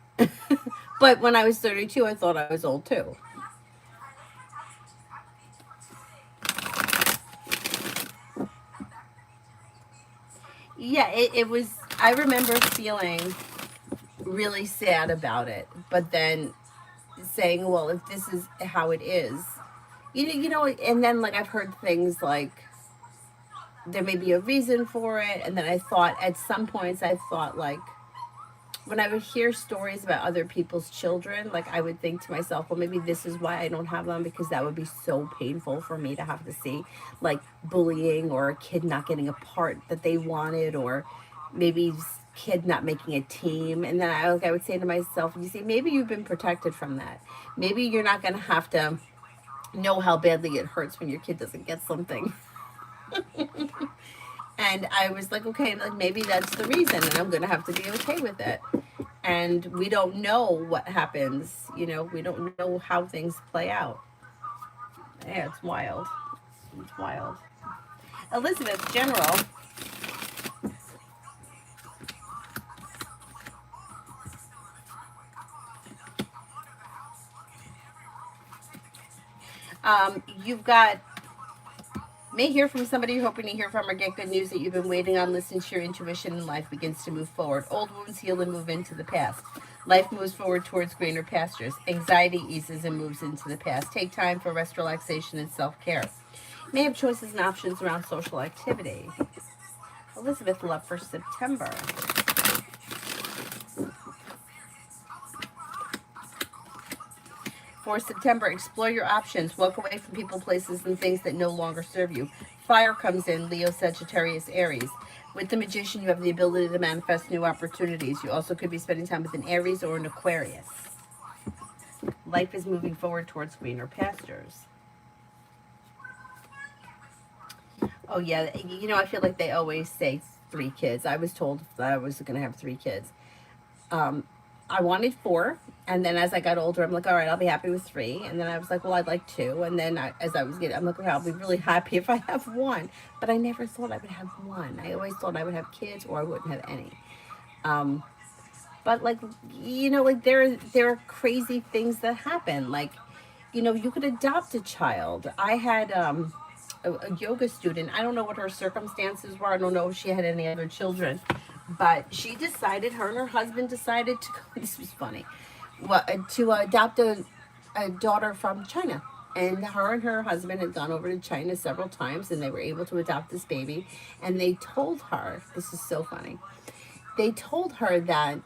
But when I was 32, I thought I was old too. Yeah, it was, I remember feeling really sad about it, but then saying, well, if this is how it is, and then like I've heard things like there may be a reason for it, and then I thought at some points I thought like when I would hear stories about other people's children, like I would think to myself, well, maybe this is why I don't have them because that would be so painful for me to have to see, like bullying or a kid not getting a part that they wanted, or maybe kid not making a team. And then I would say to myself, you see, maybe you've been protected from that. Maybe you're not going to have to know how badly it hurts when your kid doesn't get something. And I was like, okay, like maybe that's the reason, and I'm gonna have to be okay with it. And we don't know what happens, we don't know how things play out. Yeah, it's wild. It's wild. Elizabeth, General, you've got may hear from somebody you're hoping to hear from or get good news that you've been waiting on. Listen to your intuition and life begins to move forward. Old wounds heal and move into the past. Life moves forward towards greener pastures. Anxiety eases and moves into the past. Take time for rest, relaxation, and self-care. You may have choices and options around social activity. Elizabeth, love for September. For September, explore your options. Walk away from people, places, and things that no longer serve you. Fire comes in, Leo, Sagittarius, Aries. With the Magician, you have the ability to manifest new opportunities. You also could be spending time with an Aries or an Aquarius. Life is moving forward towards greener pastures. Oh, yeah. I feel like they always say 3 kids. I was told that I was going to have 3 kids. Um, I wanted 4, and then as I got older, I'm like, all right, I'll be happy with 3. And then I was like, well, I'd like 2. And then as I was getting, I'm like, okay, I'll be really happy if I have 1. But I never thought I would have 1. I always thought I would have kids or I wouldn't have any. Um, but like, like there are crazy things that happen. Like, you could adopt a child. I had a yoga student. I don't know what her circumstances were. I don't know if she had any other children, but she decided, her and her husband decided to go, this was funny, to adopt a daughter from China. And her and her husband had gone over to China several times and they were able to adopt this baby. And they told her, this is so funny, they told her that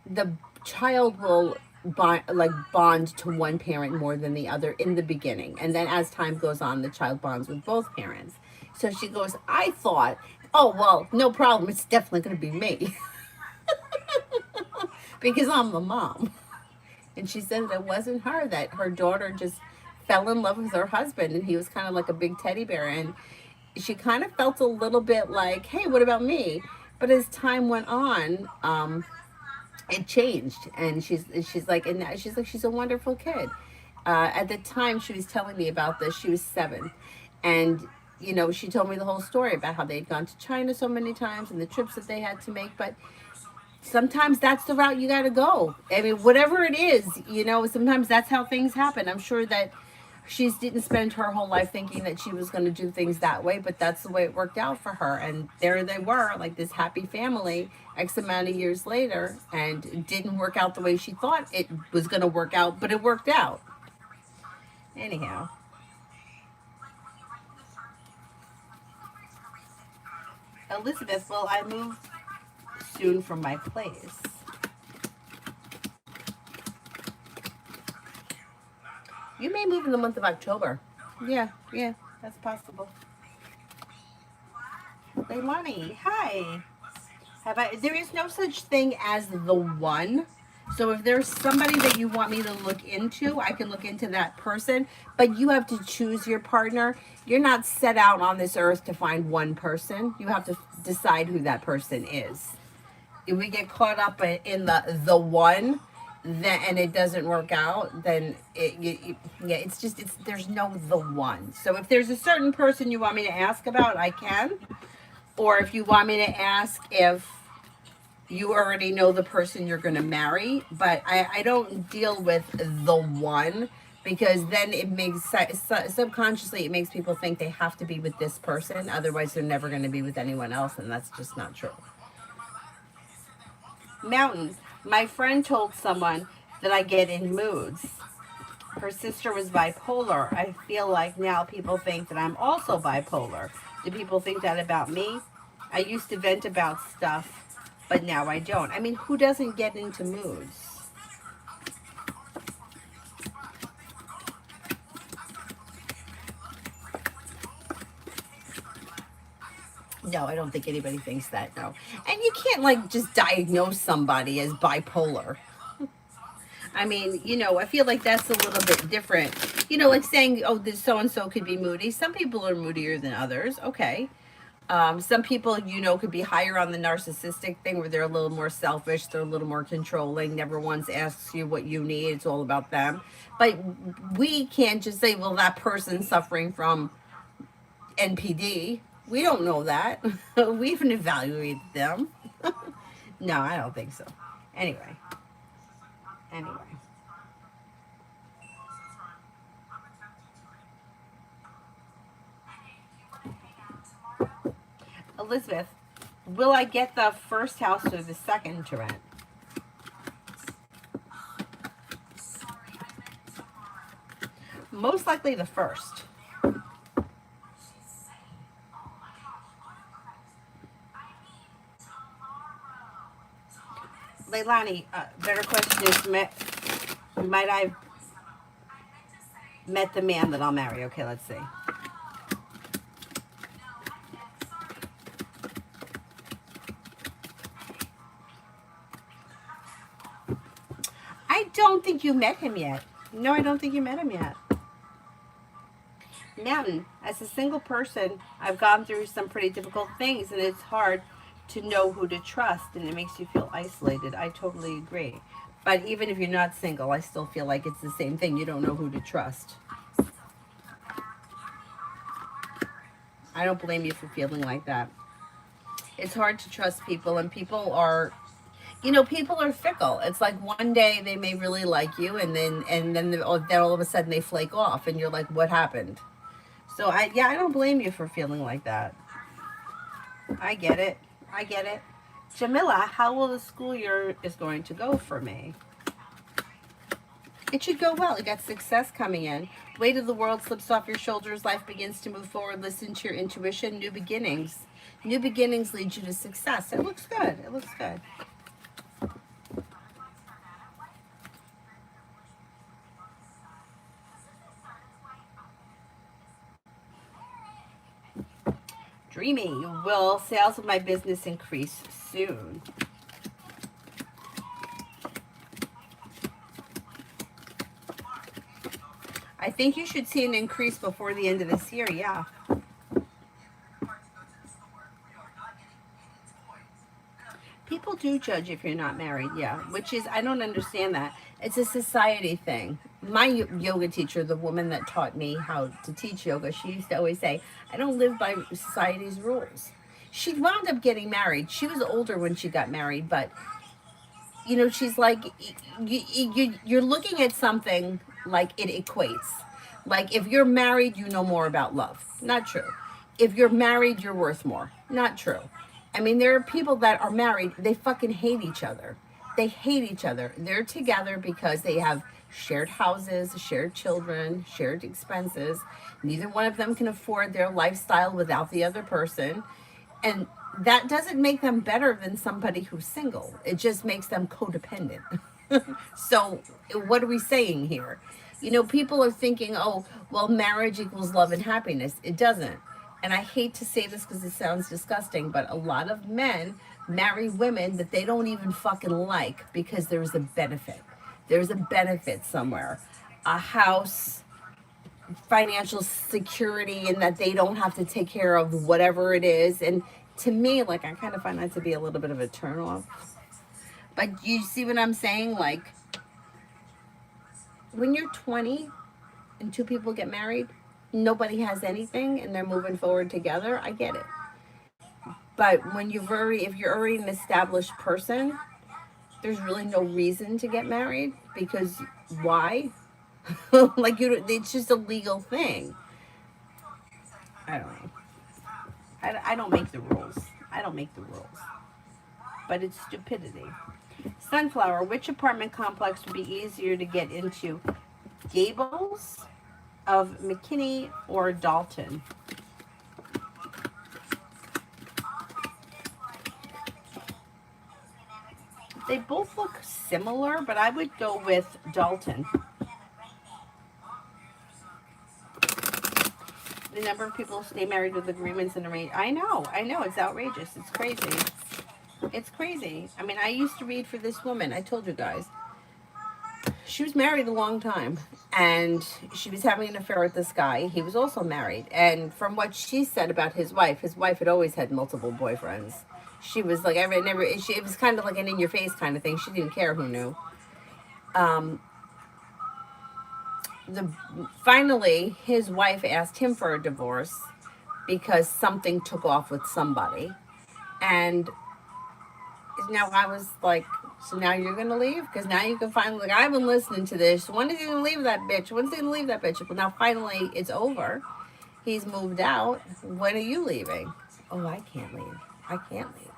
the child will bond to one parent more than the other in the beginning, and then as time goes on the child bonds with both parents. So she goes, I thought, oh well, no problem, it's definitely going to be me because I'm the mom. And she said that it wasn't her, that her daughter just fell in love with her husband and he was kind of like a big teddy bear, and she kind of felt a little bit like, hey, what about me? But as time went on, it changed, and she's like, and now she's like, she's a wonderful kid. At the time she was telling me about this, she was 7, and she told me the whole story about how they'd gone to China so many times and the trips that they had to make. But sometimes that's the route you got to go. I mean, whatever it is, sometimes that's how things happen. I'm sure that she didn't spend her whole life thinking that she was going to do things that way, but that's the way it worked out for her. And there they were, like this happy family, X amount of years later, and it didn't work out the way she thought it was going to work out, but it worked out. Anyhow, Elizabeth, will I move soon from my place? You may move in the month of October. Yeah, yeah, that's possible. Leilani, hi. Have I? There is no such thing as the one. So if there's somebody that you want me to look into, I can look into that person. But you have to choose your partner. You're not set out on this earth to find one person. You have to decide who that person is. If we get caught up in the one, then and it doesn't work out, then yeah, it's there's no the one. So if there's a certain person you want me to ask about, I can. Or if you want me to ask if you already know the person you're going to marry, but I don't deal with the one, because then it makes subconsciously it makes people think they have to be with this person, otherwise they're never going to be with anyone else, and that's just not true. Mountains. My friend told someone that I get in moods. Her sister was bipolar. I feel like now people think that I'm also bipolar. Do people think that about me? I used to vent about stuff, but now I don't. I mean, who doesn't get into moods? No, I don't think anybody thinks that, no. And you can't, like, just diagnose somebody as bipolar. I mean, I feel like that's a little bit different. Like saying, oh, this so and so could be moody. Some people are moodier than others. Okay. Some people, could be higher on the narcissistic thing where they're a little more selfish, they're a little more controlling, never once asks you what you need, it's all about them. But we can't just say, well, that person's suffering from NPD. We don't know that. We haven't evaluated them. No, I don't think so. Anyway, anyway. Elizabeth, will I get the first house or the second to rent? Most likely the first. Leilani, better question is, might I met the man that I'll marry? Okay, let's see. I don't think you met him yet. No, I don't think you met him yet. Mountain, as a single person, I've gone through some pretty difficult things, and it's hard to know who to trust, and it makes you feel isolated. I totally agree. But even if you're not single, I still feel like it's the same thing. You don't know who to trust. I don't blame you for feeling like that. It's hard to trust people, and people are fickle. It's like one day they may really like you, and then all of a sudden they flake off, and you're like, what happened? So I don't blame you for feeling like that. I get it. I get it. Jamila, how will the school year is going to go for me? It should go well. You got success coming in. Weight of the world slips off your shoulders. Life begins to move forward. Listen to your intuition. New beginnings. New beginnings lead you to success. It looks good. It looks good. Dreamy. Will sales of my business increase soon? I think you should see an increase before the end of this year, yeah. People people do judge if you're not married, yeah, which is, I don't understand that. It's a society thing. My yoga teacher, the woman that taught me how to teach yoga, she used to always say, I don't live by society's rules. She wound up getting married. She was older when she got married, but she's like, you're looking at something like it equates. Like, if you're married, you know more about love. Not true. If you're married, you're worth more. Not true. I mean, there are people that are married, they fucking hate each other. They hate each other. They're together because they have shared houses, shared children, shared expenses. Neither one of them can afford their lifestyle without the other person. And that doesn't make them better than somebody who's single. It just makes them codependent. So, what are we saying here? People are thinking, oh, well, marriage equals love and happiness. It doesn't. And I hate to say this because it sounds disgusting, but a lot of men marry women that they don't even fucking like because there's a benefit. There's a benefit somewhere. A house, financial security, and that they don't have to take care of whatever it is. And to me, like, I kind of find that to be a little bit of a turn off. But you see what I'm saying? Like, when you're 20 and two people get married, nobody has anything and they're moving forward together, I get it. But if you're already an established person, there's really no reason to get married because why? Like, it's just a legal thing. I don't know. I don't make the rules. I don't make the rules. But it's stupidity. Sunflower, which apartment complex would be easier to get into? Gables of McKinney or Dalton? They both look similar, but I would go with Dalton. The number of people stay married with agreements and arrange. I know, it's outrageous. It's crazy. It's crazy. I mean, I used to read for this woman. I told you guys. She was married a long time, and she was having an affair with this guy. He was also married, and from what she said about his wife had always had multiple boyfriends. She was like, it was kind of like an in-your-face kind of thing. She didn't care who knew. Um, Finally, his wife asked him for a divorce because something took off with somebody, and now I was like, so now you're gonna leave? Because now you can finally, like, I've been listening to this. When is he gonna leave that bitch? When's he gonna leave that bitch? Well, now finally it's over. He's moved out. When are you leaving? Oh, I can't leave. I can't leave.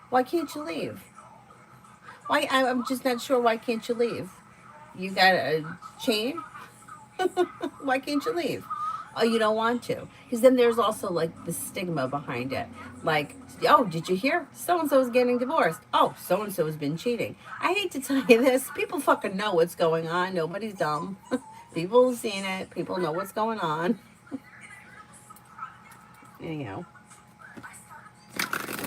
Why can't you leave? Why? I'm just not sure. Why can't you leave? You got a chain? Why can't you leave? Oh, you don't want to. Because then there's also like the stigma behind it. Like, oh, did you hear? So and so is getting divorced. Oh, so and so has been cheating. I hate to tell you this. People fucking know what's going on. Nobody's dumb. People have seen it. People know what's going on. Anyhow,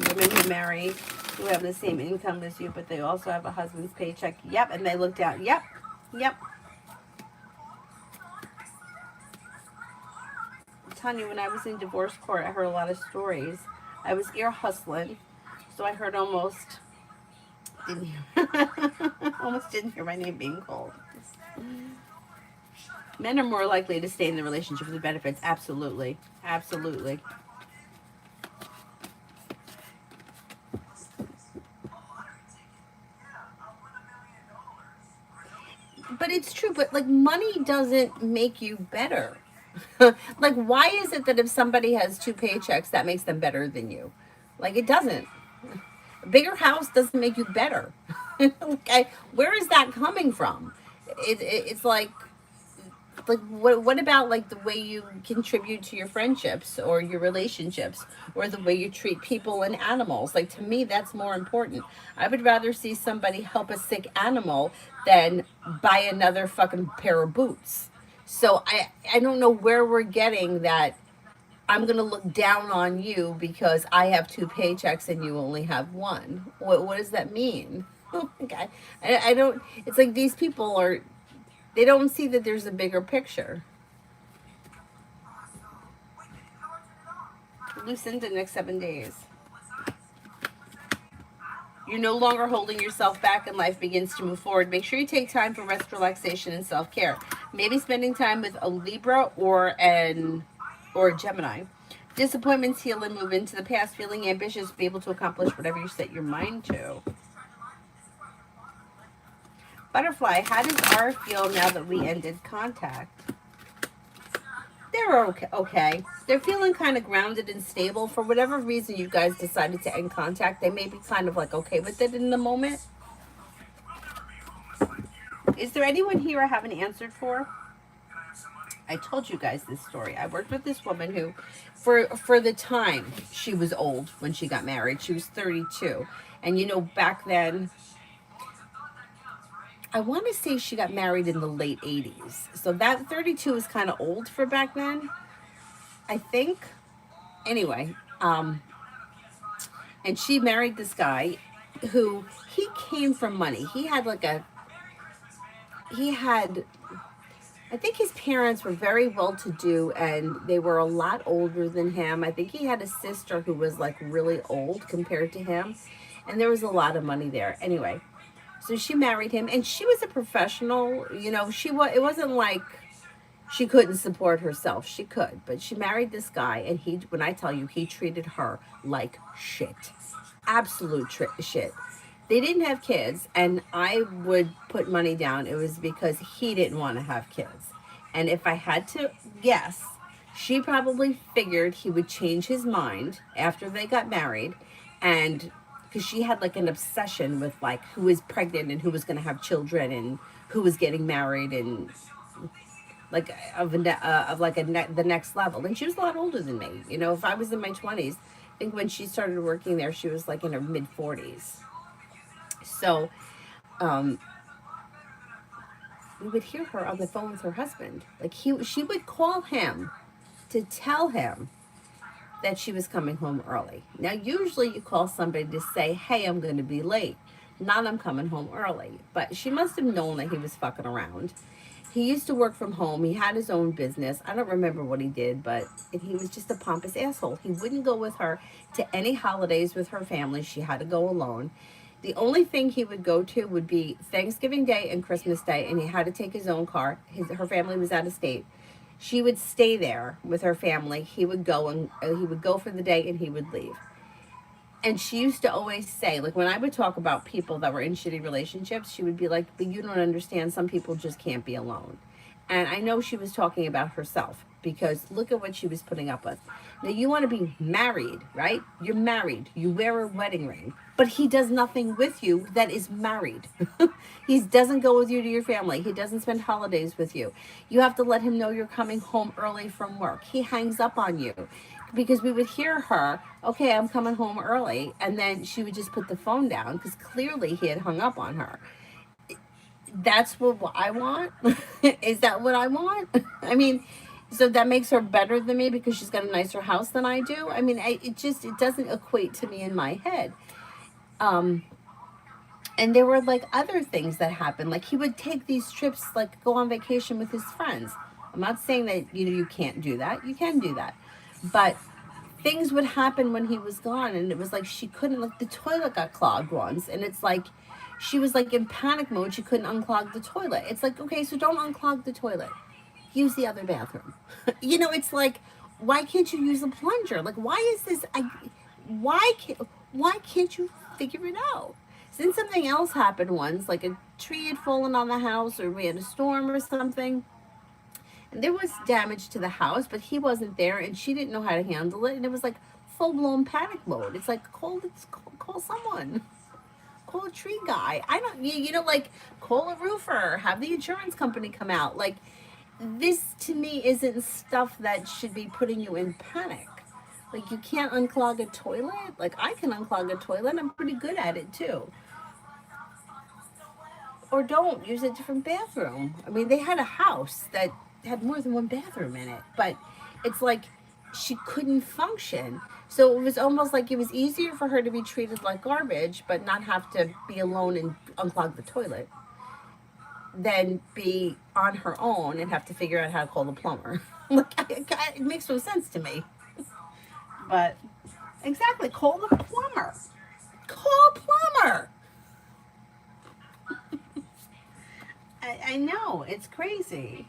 women who marry who have the same income as you, but they also have a husband's paycheck. Yep, and they look down. Yep, yep. Telling you, when I was in divorce court, I heard a lot of stories. I was ear hustling, so I heard almost didn't hear my name being called. Men are more likely to stay in the relationship for the benefits. Absolutely, absolutely. But it's true. But like, money doesn't make you better. Like, why is it that if somebody has two paychecks, that makes them better than you? Like, it doesn't. A bigger house doesn't make you better. Okay, where is that coming from? It's like what about like the way you contribute to your friendships or your relationships or the way you treat people and animals? Like, to me, that's more important. I would rather see somebody help a sick animal than buy another fucking pair of boots. So I don't know where we're getting that I'm going to look down on you because I have two paychecks and you only have one. What does that mean? Okay. I don't, it's like these people they don't see that there's a bigger picture. Lucinda, next 7 days. You're no longer holding yourself back and life begins to move forward. Make sure you take time for rest, relaxation, and self-care. Maybe spending time with a Libra or a Gemini. Disappointments heal and move into the past. Feeling ambitious, be able to accomplish whatever you set your mind to. Butterfly, how does R feel now that we ended contact? They're okay. Okay. They're feeling kind of grounded and stable. For whatever reason you guys decided to end contact, they may be kind of like okay with it in the moment. Is there anyone here I haven't answered for? I told you guys this story. I worked with this woman who, for the time, she was old when she got married. She was 32. And you know, back then, I want to say she got married in the late 80s. So that 32 is kind of old for back then, I think. Anyway, and she married this guy who he came from money. He had I think his parents were very well to do and they were a lot older than him. I think he had a sister who was like really old compared to him. And there was a lot of money there. Anyway, so she married him and she was a professional. You know, it wasn't like she couldn't support herself. She could, but she married this guy and when I tell you, he treated her like shit. Absolute shit. They didn't have kids, and I would put money down. It was because he didn't want to have kids. And if I had to guess, she probably figured he would change his mind after they got married. And because she had like an obsession with like who was pregnant and who was going to have children and who was getting married and like the next level. And she was a lot older than me. You know, if I was in my 20s, I think when she started working there, she was like in her mid 40s. So, we would hear her on the phone with her husband. Like she would call him to tell him that she was coming home early. Now, usually you call somebody to say, "Hey, I'm going to be late." Not, "I'm coming home early." But she must have known that he was fucking around. He used to work from home. He had his own business. I don't remember what he did, but he was just a pompous asshole. He wouldn't go with her to any holidays with her family. She had to go alone. The only thing he would go to would be Thanksgiving Day and Christmas Day, and he had to take his own car. Her family was out of state. She would stay there with her family. He would go and he would go for the day, and he would leave. And she used to always say, like when I would talk about people that were in shitty relationships, she would be like, "But you don't understand. Some people just can't be alone." And I know she was talking about herself because look at what she was putting up with. Now, you want to be married, right? You're married. You wear a wedding ring. But he does nothing with you that is married. He doesn't go with you to your family. He doesn't spend holidays with you. You have to let him know you're coming home early from work. He hangs up on you. Because we would hear her, "Okay, I'm coming home early." And then she would just put the phone down because clearly he had hung up on her. That's what I want. Is that what I want? I mean, so that makes her better than me because she's got a nicer house than I do. I mean, it doesn't equate to me in my head. Um, and there were like other things that happened. Like he would take these trips, like go on vacation with his friends. I'm not saying that you can't do that. You can do that, but things would happen when he was gone, and it was like she couldn't. Like the toilet got clogged once, and it's like she was like in panic mode. She couldn't unclog the toilet. It's like, okay, so don't unclog the toilet. Use the other bathroom. You know, it's like, why can't you use a plunger? Like, why is this? Why can't you figure it out? Then something else happened once, like a tree had fallen on the house, or we had a storm or something, and there was damage to the house, but he wasn't there, and she didn't know how to handle it, and it was like full blown panic mode. It's like call someone, call a tree guy. I don't, you know, like call a roofer, have the insurance company come out. Like this to me isn't stuff that should be putting you in panic. Like you can't unclog a toilet. Like I can unclog a toilet. I'm pretty good at it too. Or don't use a different bathroom. I mean, they had a house that had more than one bathroom in it, but it's like she couldn't function. So it was almost like it was easier for her to be treated like garbage, but not have to be alone and unclog the toilet, than be on her own and have to figure out how to call the plumber. Like, it makes no sense to me. But exactly, call the plumber. Call a plumber. I know. It's crazy.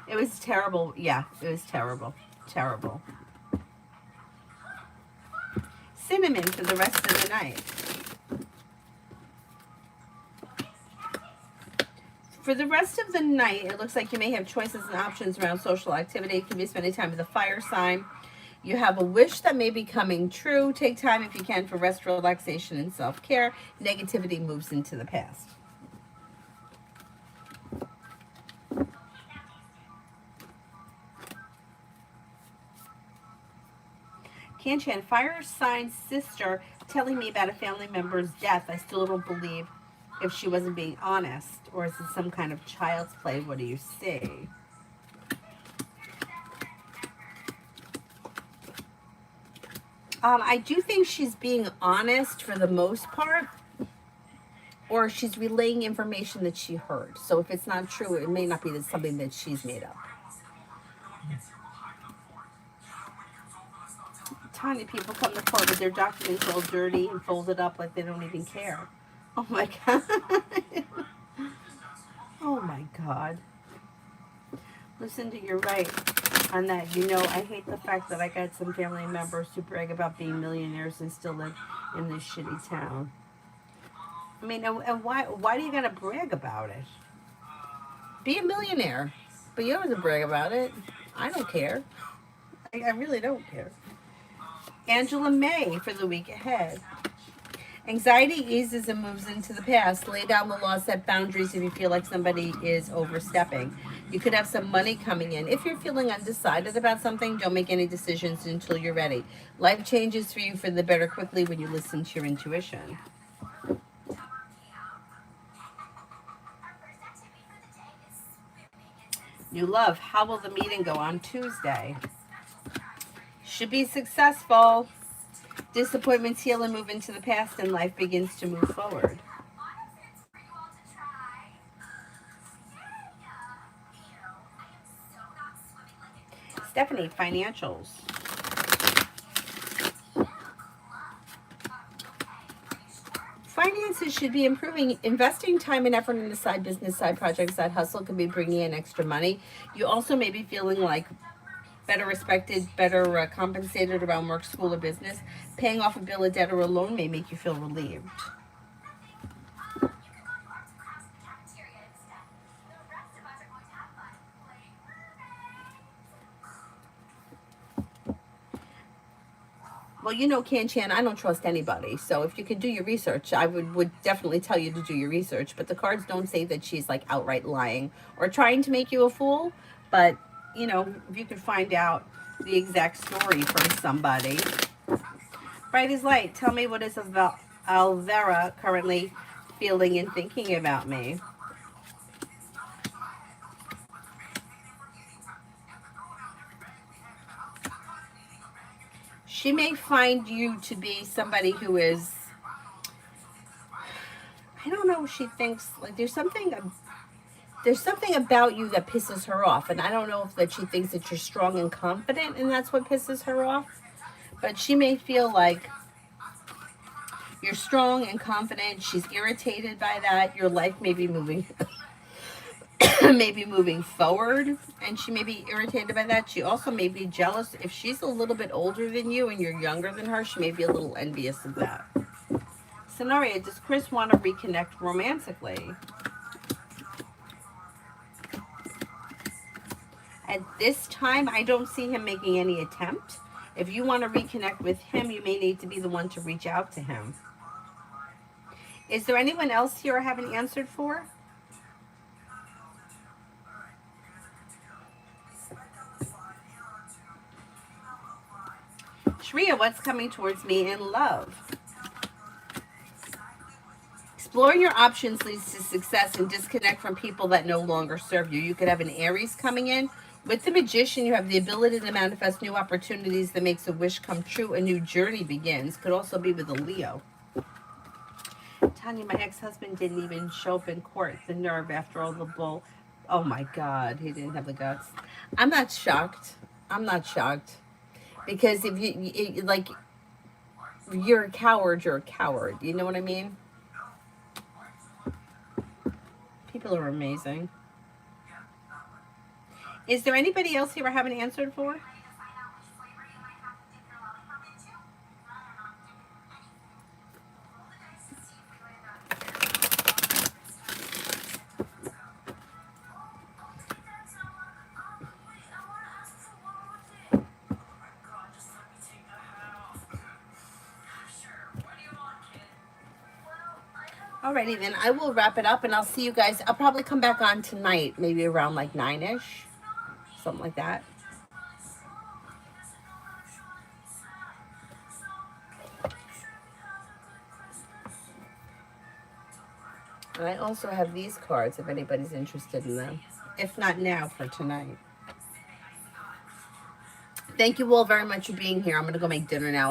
It was terrible. Yeah, it was terrible. Terrible. Cinnamon for the rest of the night. For the rest of the night, it looks like you may have choices and options around social activity. It could be spending time with a fire sign. You have a wish that may be coming true. Take time if you can for rest, relaxation, and self-care. Negativity moves into the past. Kanchan, fire sign sister telling me about a family member's death. I still don't believe if she wasn't being honest, or is it some kind of child's play? What do you see? I do think she's being honest for the most part, or she's relaying information that she heard. So if it's not true, it may not be something that she's made up. Tiny people come to court with their documents all dirty and folded up like they don't even care. Oh my God. Oh my God. Lucinda, you're right on that. You know, I hate the fact that I got some family members who brag about being millionaires and still live in this shitty town. I mean, and why do you gotta brag about it? Be a millionaire, but you don't have to brag about it. I don't care. I really don't care. Angela May for the week ahead. Anxiety eases and moves into the past. Lay down the law, set boundaries if you feel like somebody is overstepping. You could have some money coming in. If you're feeling undecided about something, don't make any decisions until you're ready. Life changes for you for the better quickly when you listen to your intuition. New love. How will the meeting go on Tuesday? Should be successful. Disappointments heal and move into the past, and life begins to move forward. Stephanie, financials. Finances should be improving. Investing time and effort in a side business, side project, side hustle could be bringing in extra money. You also may be feeling like better respected, better compensated around work, school, or business. Paying off a bill, a debt, or a loan may make you feel relieved. Well, you know, Kanchan, I don't trust anybody. So if you can do your research, I would definitely tell you to do your research. But the cards don't say that she's like outright lying or trying to make you a fool. But, you know, if you could find out the exact story from somebody. Bright as light, tell me what is about Alvera currently feeling and thinking about me. She may find you to be somebody who is, I don't know, she thinks like there's something about you that pisses her off, and I don't know if that she thinks that you're strong and confident and that's what pisses her off, but she may feel like you're strong and confident. She's irritated by that. Your life may be moving maybe moving forward, and she may be irritated by that. She also may be jealous. If she's a little bit older than you and you're younger than her, she may be a little envious of that. Scenario, does Chris want to reconnect romantically? At this time, I don't see him making any attempt. If you want to reconnect with him, you may need to be the one to reach out to him. Is there anyone else here I haven't answered for? Shreya, what's coming towards me in love? Exploring your options leads to success, and disconnect from people that no longer serve you. You could have an Aries coming in. With the Magician, you have the ability to manifest new opportunities that makes a wish come true. A new journey begins. Could also be with a Leo. Tanya, my ex-husband didn't even show up in court. The nerve after all the bull. Oh my God, he didn't have the guts. I'm not shocked. I'm not shocked. Because if you like, you're a coward, you're a coward. You know what I mean? People are amazing. Is there anybody else here I haven't answered for? Alrighty then, I will wrap it up and I'll see you guys. I'll probably come back on tonight, maybe around like 9-ish, something like that. And I also have these cards if anybody's interested in them. If not now, for tonight. Thank you all very much for being here. I'm going to go make dinner now.